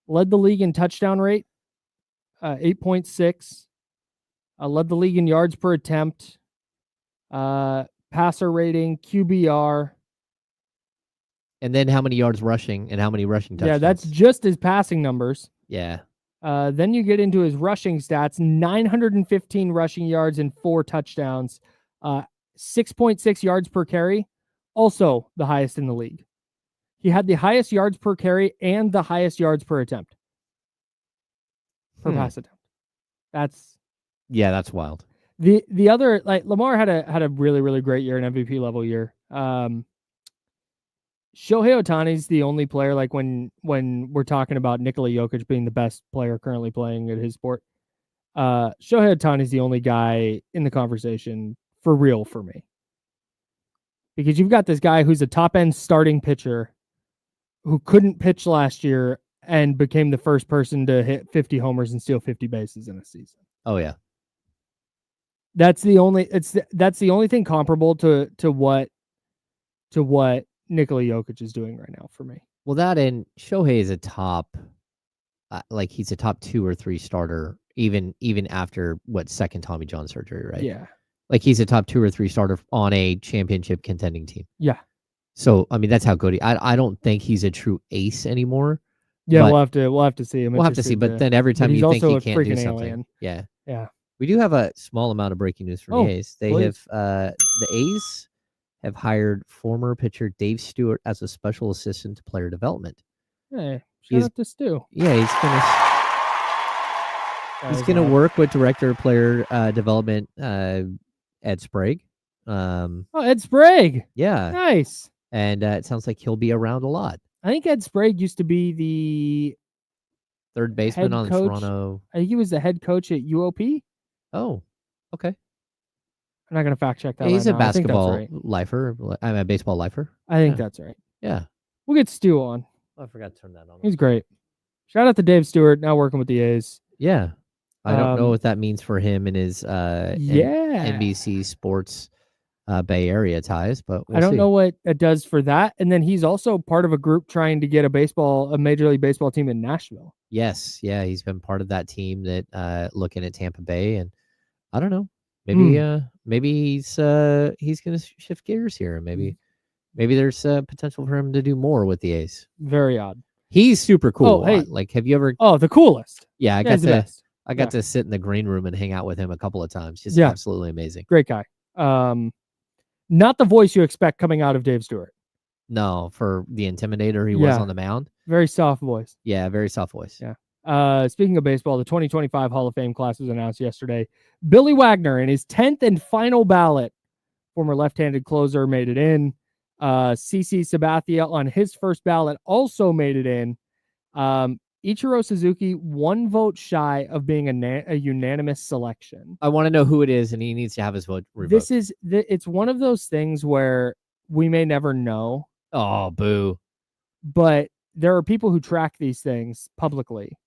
Led the league in touchdown rate, 8.6. Led the league in yards per attempt, passer rating, QBR. And then how many yards rushing and how many rushing touchdowns? Yeah, that's just his passing numbers. Yeah. Then you get into his rushing stats, 915 rushing yards and 4 touchdowns, 6.6 yards per carry, also the highest in the league. He had the highest yards per carry and the highest yards per attempt. Per pass attempt. That's wild. The other, like, Lamar had a really, really great year, an MVP level year. Shohei Ohtani's the only player, like when we're talking about Nikola Jokic being the best player currently playing at his sport, Shohei Ohtani's the only guy in the conversation for real for me. Because you've got this guy who's a top-end starting pitcher who couldn't pitch last year and became the first person to hit 50 homers and steal 50 bases in a season. Oh, yeah. That's the only thing comparable to what Nikola Jokic is doing right now for me. Well, that and Shohei is a top, he's a top 2 or 3 starter, even after second Tommy John surgery, right? Yeah. Like he's a top 2 or 3 starter on a championship contending team. Yeah. So I mean that's how good I don't think he's a true ace anymore. Yeah, we'll have to see him. We'll have to see, but then every time you think he can't do something, alien. yeah. We do have a small amount of breaking news from the A's. They have the A's have hired former pitcher Dave Stewart as a special assistant to player development. Hey, shout out to Stu. Yeah, he's gonna work with director of player development Ed Sprague. Ed Sprague. Yeah, nice. And it sounds like he'll be around a lot. I think Ed Sprague used to be the third baseman on Toronto. I think he was the head coach at UOP. Oh, okay. I'm not going to fact check that. He's right a now. basketball lifer. I'm a baseball lifer. I think that's right. Yeah. We'll get Stu on. Oh, I forgot to turn that on. He's great. Shout out to Dave Stewart, now working with the A's. Yeah. I don't know what that means for him and his NBC Sports Bay Area ties, but I don't know what it does for that. And then he's also part of a group trying to get a Major League Baseball team in Nashville. Yes. Yeah. He's been part of that team that looking at Tampa Bay, and I don't know. Maybe he's going to shift gears here, and maybe there's potential for him to do more with the A's. Very odd. He's super cool. Oh, hey. Like, have you ever? Oh, the coolest. Yeah, I got to sit in the green room and hang out with him a couple of times. Just absolutely amazing. Great guy. Not the voice you expect coming out of Dave Stewart. No, for the intimidator he was on the mound. Very soft voice. Yeah, very soft voice. Yeah. Speaking of baseball, the 2025 Hall of Fame class was announced yesterday. Billy Wagner, in his 10th and final ballot, former left-handed closer, made it in. CC Sabathia on his first ballot also made it in. Ichiro Suzuki 1 vote shy of being a unanimous selection. I want to know who it is, and he needs to have his vote revoked. It's one of those things where we may never know. Oh, boo. But there are people who track these things publicly.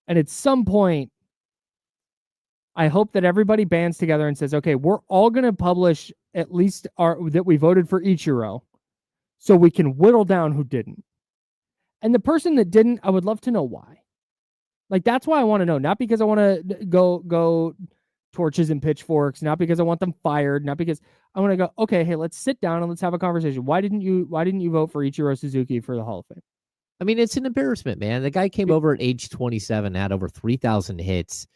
And at some point, I hope that everybody bands together and says, okay, we're all going to publish at least that we voted for Ichiro so we can whittle down who didn't. And the person that didn't, I would love to know why. Like, that's why I want to know. Not because I want to go torches and pitchforks, not because I want them fired, not because I want to go, okay, hey, let's sit down and let's have a conversation. Why didn't you vote for Ichiro Suzuki for the Hall of Fame? I mean, it's an embarrassment, man. The guy came over at age 27, had over 3,000 hits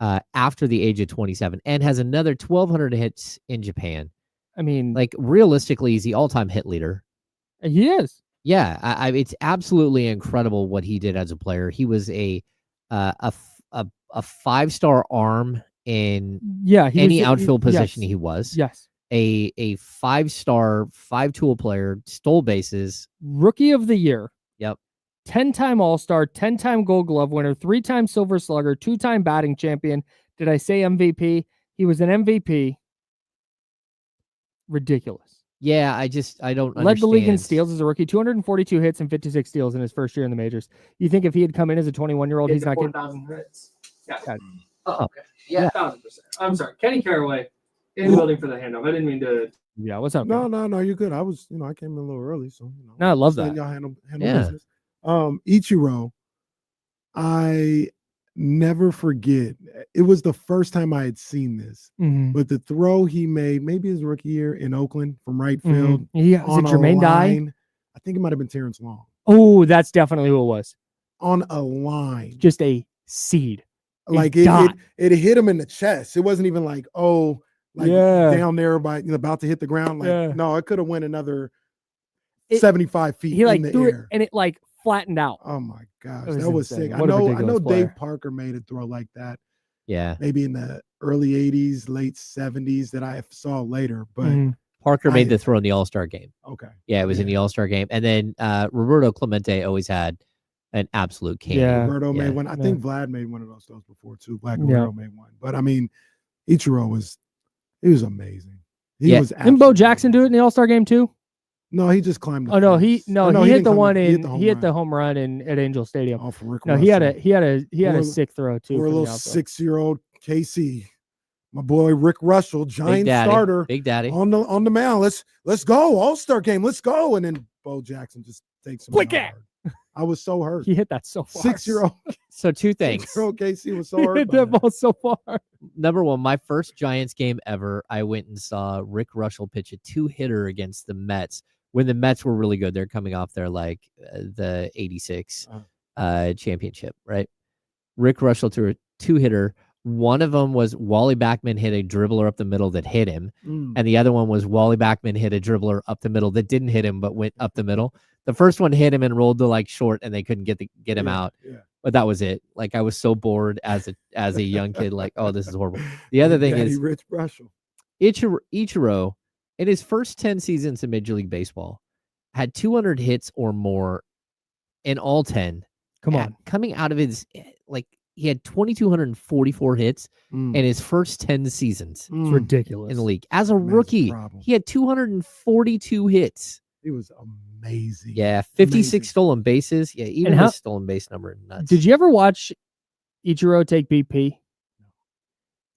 after the age of 27, and has another 1,200 hits in Japan. I mean, like, realistically, he's the all-time hit leader. He is. Yeah, it's absolutely incredible what he did as a player. He was a 5-star arm in any outfield position he was. Yes. A 5-star, 5-tool player, stole bases. Rookie of the year. Yep. 10-time All-Star, 10-time Gold Glove winner, 3-time Silver Slugger, 2-time batting champion. Did I say MVP? He was an MVP. Ridiculous. Yeah, I don't Led the league in understand. steals as a rookie, 242 hits and 56 steals in his first year in the majors. You think if he had come in as a 21-year-old, he's not getting 4,000 hits? Oh, okay. Yeah, 1,000%. I'm sorry. Kenny Caraway in the building for the handoff. I didn't mean to. Yeah, what's up? No, you're good. I was, I came in a little early, so No, I love letting that. y'all handle Yeah. business. Ichiro, I never forget. It was the first time I had seen this, but the throw he made, maybe his rookie year in Oakland from right field, Yeah, was on it Jermaine Dye? I think it might have been Terrence Long. Oh, that's definitely who it was. On a line, Just a seed. Like it hit him in the chest. It wasn't even like down there by about to hit the ground. Like no, it could have went another 75 feet he in the threw air, it, and it flattened out. Oh my gosh, was that was insane. sick. What a I know ridiculous player. Dave Parker made a throw like that. Yeah, maybe in the early 80s, late 70s that I saw later. But Parker made the throw in the All-Star game. Okay. Yeah, it was in the All-Star game. And then Roberto Clemente always had an absolute cannon. Yeah. Roberto made one. I think Vlad made one of those throws before too. Roberto made one. But I mean, Ichiro was amazing. He was Didn't Bo Jackson do it in the All-Star game too? No, he just climbed. Oh no, he hit the one he hit the home run at Angel Stadium. Off of Rick no, Russell. he had a sick throw too. Or a little 6-year-old KC, my boy Rick Russell, giant starter, Big Daddy on the mound. Let's go All-Star game. Let's go. And then Bo Jackson just takes him. I was so hurt. He hit that so far. 6-year-old. So two things. 6-year-old KC was so hurt. Hit that ball so far. Number one, my first Giants game ever, I went and saw Rick Russell pitch a 2-hitter against the Mets when the Mets were really good. They're coming off their the 86 championship, right? Rick Russell threw a 2-hitter. One of them was Wally Backman hit a dribbler up the middle that hit him. And the other one was Wally Backman hit a dribbler up the middle that didn't hit him but went up the middle. The first one hit him and rolled to short, and they couldn't get him out. Yeah. But that was it. I was so bored as a young kid. Oh, this is horrible. The other thing is Rich Russell. Ichiro, in his first 10 seasons in Major League Baseball, had 200 hits or more in all 10. Come on. Coming out of his he had 2,244 hits in his first 10 seasons. It's ridiculous. In the league. As a rookie, he had 242 hits. He was amazing. Yeah, 56 stolen bases. Yeah, even his stolen base number. Nuts. Did you ever watch Ichiro take BP?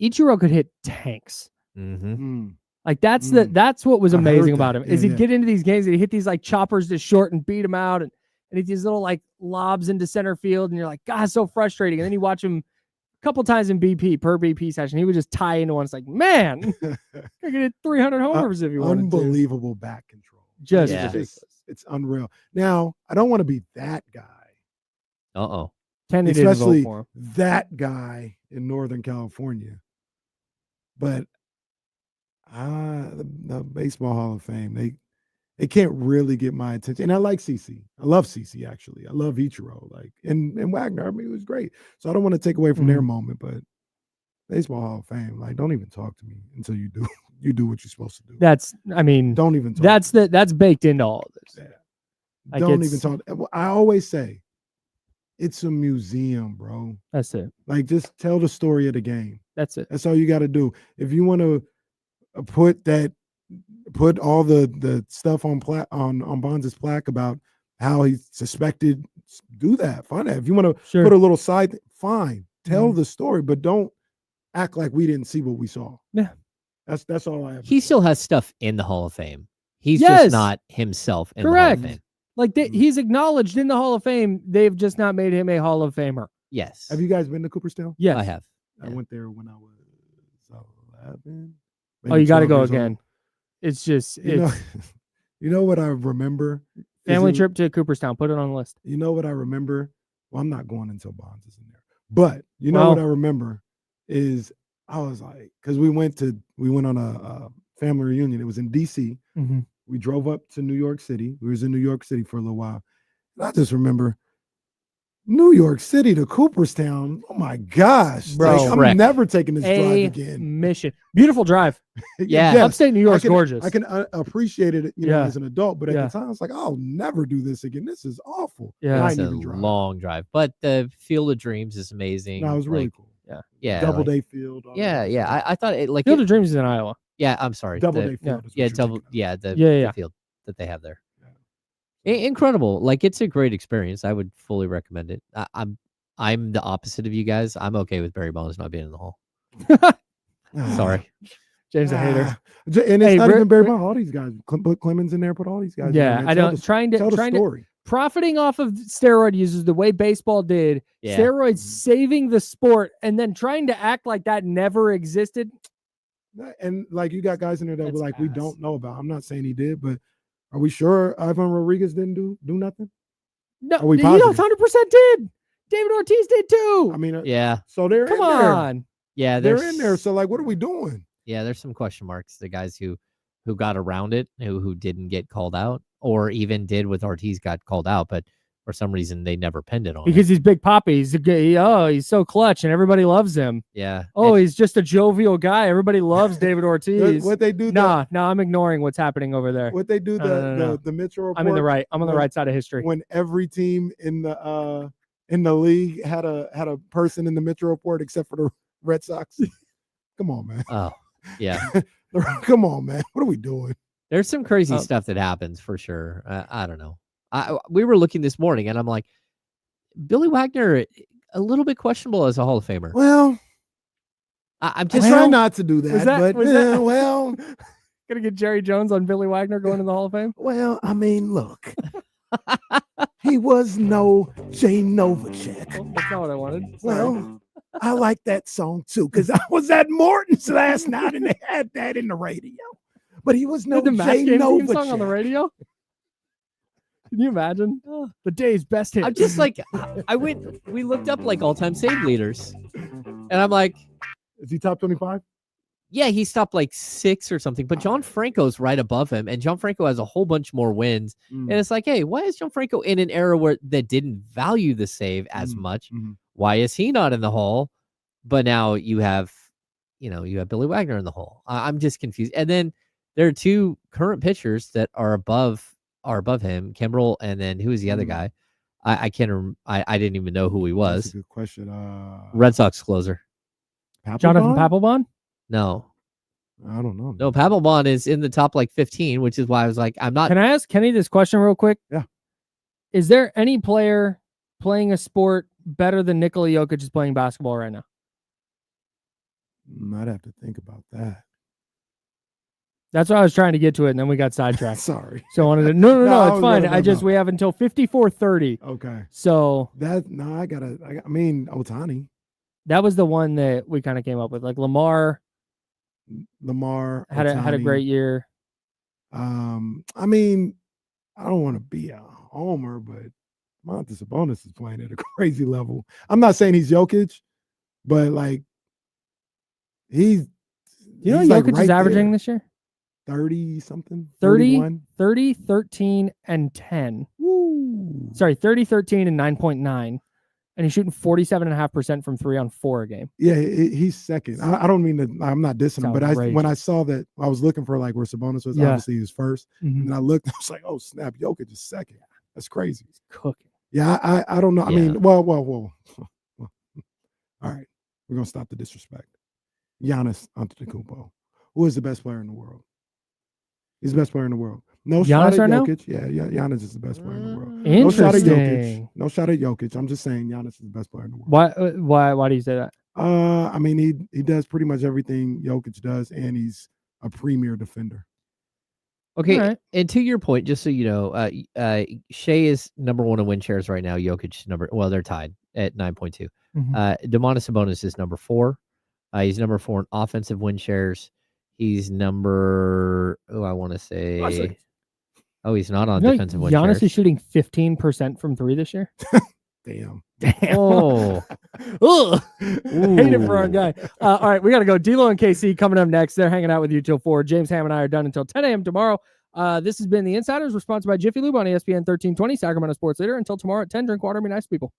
Ichiro could hit tanks. Mm-hmm. That's what was amazing about him. Is he'd get into these games and he'd hit these choppers to short and beat him out, and he'd these little lobs into center field, and you're like, God, so frustrating. And then you watch him a couple times in BP per BP session, he would just tie into one. It's like, man, I could hit 300 homers if you wanted to. Unbelievable back control. Just ridiculous. It's unreal. Now, I don't want to be that guy. Kenny especially didn't vote for him. That guy in Northern California. But the Baseball Hall of Fame, they can't really get my attention. And I like CC. I love CC, actually. I love Ichiro. And Wagner, I mean, it was great. So I don't want to take away from their moment, but Baseball Hall of Fame, don't even talk to me until you do what you're supposed to do. Don't even talk. That's baked into all of this. Yeah. Don't even talk. I always say it's a museum, bro. That's it. Just tell the story of the game. That's it. That's all you got to do. If you want to put all the stuff on Bonds' plaque about how he's suspected, do that. Find that. If you want to put a little side, fine. Tell the story, but don't act like we didn't see what we saw. Yeah. That's all I have. He still has stuff in the Hall of Fame. He's just not himself in the Hall of Fame. He's acknowledged in the Hall of Fame. They've just not made him a Hall of Famer. Yes. Have you guys been to Cooperstown? Yes. I have. I went there when I was 11. Oh, you got to go again. Old. It's just you know what I remember? Family trip to Cooperstown. Put it on the list. You know what I remember? Well, I'm not going until Bonds is in there. But you know what I remember is I was because we went on a family reunion. It was in DC. Mm-hmm. We drove up to New York City. We was in New York City for a little while. And I just remember New York City to Cooperstown. Oh my gosh, bro! I'm never taking this drive again. Mission, beautiful drive. Yeah, upstate New York's gorgeous. I can appreciate it, as an adult, but at the time, I was like, I'll never do this again. This is awful. Yeah, it's a long drive, but the Field of Dreams is amazing. No, it was really cool. Yeah, Doubleday Field. Yeah. I thought it Field of Dreams is in Iowa. Yeah, I'm sorry. Doubleday Field. yeah. is what Yeah, you're double. thinking of. Yeah, the Yeah. field that they have there. Yeah. Incredible. Like, it's a great experience. I would fully recommend it. I'm the opposite of you guys. I'm okay with Barry Bonds not being in the Hall. Sorry. James a hater. And it's Hey, not Rick- even Barry Bonds. All these guys. Put Clemens in there. Put all these guys. Yeah, in there, I man. don't. Trying Tell the to story. profiting off of steroid users the way baseball did. Yeah. Steroids saving the sport, and then trying to act like that never existed. And like you got guys in there that That's were like, we ass. don't know about. I'm not saying he did, but are we sure Ivan Rodriguez didn't do nothing? No, Are we he positive? 100% did. David Ortiz did too. I mean, Yeah. so they're Come in there. on. Yeah, They're in there. So like, what are we doing? Yeah, there's some question marks. The guys who got around it, who didn't get called out, or even did with Ortiz got called out, but for some reason they never pinned it on him. Because he's Big Papi. He's so clutch and everybody loves him. Yeah. Oh, and- he's just a jovial guy. Everybody loves David Ortiz. What they do? Nah, I'm ignoring what's happening over there. What they do? No. The Mitchell report. I'm in the right. I'm on the when- right side of history. When every team in the league had a person in the Mitchell report except for the Red Sox. Come on, man. Oh, yeah. Come on, man. What are we doing? There's some crazy stuff that happens for sure. I don't know. We were looking this morning, and I'm like, Billy Wagner, a little bit questionable as a Hall of Famer. Well, I'm I just try not to do that, was that- but was that- well, Gonna get Jerry Jones on Billy Wagner going to the Hall of Fame. well, I mean, look, he was no Jay Novacek. Oh, that's not what I wanted. Well, I like that song too because I was at Morton's last night and they had that in the radio. But he was no Did the match Jay game theme song on the Novacek. radio? Can you imagine? The day's best hit. I'm just like, we looked up like all-time save leaders, and I'm like, Is he top 25? yeah, he stopped like 6 or something, but John Franco's right above him, and John Franco has a whole bunch more wins. And it's like, hey, why is John Franco in an era that didn't value the save as much? Why is he not in the Hall? But now you have Billy Wagner in the Hall. I'm just confused. And then there are 2 current pitchers that are above him, Kimbrel, and then who is the other guy? I can't I didn't even know who he That's was. a good question. Red Sox closer. Jonathan Papelbon? Papelbon? No, I don't know. no, Papelbon is in the top like 15, which is why I was like, I'm not. Can I ask Kenny this question real quick? Yeah. Is there any player playing a sport better than Nikola Jokic is playing basketball right now? I'd have to think about that. That's what I was trying to get to it, and then we got sidetracked. Sorry. So I wanted to. No, No, it's fine. no. We have until 54:30. Okay. So I mean, Otani, that was the one that we kind of came up with. Like Lamar had a Ohtani. great year. I mean, I don't want to be a homer, but Montes Sabonis is playing at a crazy level. I'm not saying he's Jokic, but like You know what he's, like, Jokic is right averaging there. this year? 30 something, 30, 31. 30, 13, and 10. Woo. Sorry, 30, 13, and 9.9. And he's shooting 47.5% from 3 on 4 a game. Yeah, he's second. I don't mean that. I'm not dissing him, but Outrageous. when I saw that, I was looking for like where Sabonis was. Yeah. Obviously, he was first, and I looked. I was like, "Oh snap, Jokic is second. That's crazy." Cooking. Yeah, I don't know. I Yeah. mean, whoa. All right, we're gonna stop the disrespect. Giannis Antetokounmpo, who is the best player in the world? He's the best player in the world. No shot Giannis at right now? Jokic. Yeah, Giannis is the best player in the world. Mm. No shot at Jokic. Interesting. No shot at Jokic. I'm just saying Giannis is the best player in the world. Why do you say that? I mean, he does pretty much everything Jokic does, and he's a premier defender. Okay, All right. and to your point, just so you know, Shea is number 1 in win shares right now. Jokic they're tied at 9.2. Domantas Sabonis is number 4. He's number 4 in offensive win shares. He's number, I want to say, he's not on You know, defensive win Giannis shares. is shooting 15% from 3 this year. Damn. Oh, Ugh. Hate it for our guy. All right, we got to go. D-Lo and KC coming up next. They're hanging out with you till 4. James Ham and I are done until 10 a.m. tomorrow. This has been The Insiders. We're sponsored by Jiffy Lube on ESPN 1320, Sacramento Sports Leader. Until tomorrow at 10, drink water and be nice to people.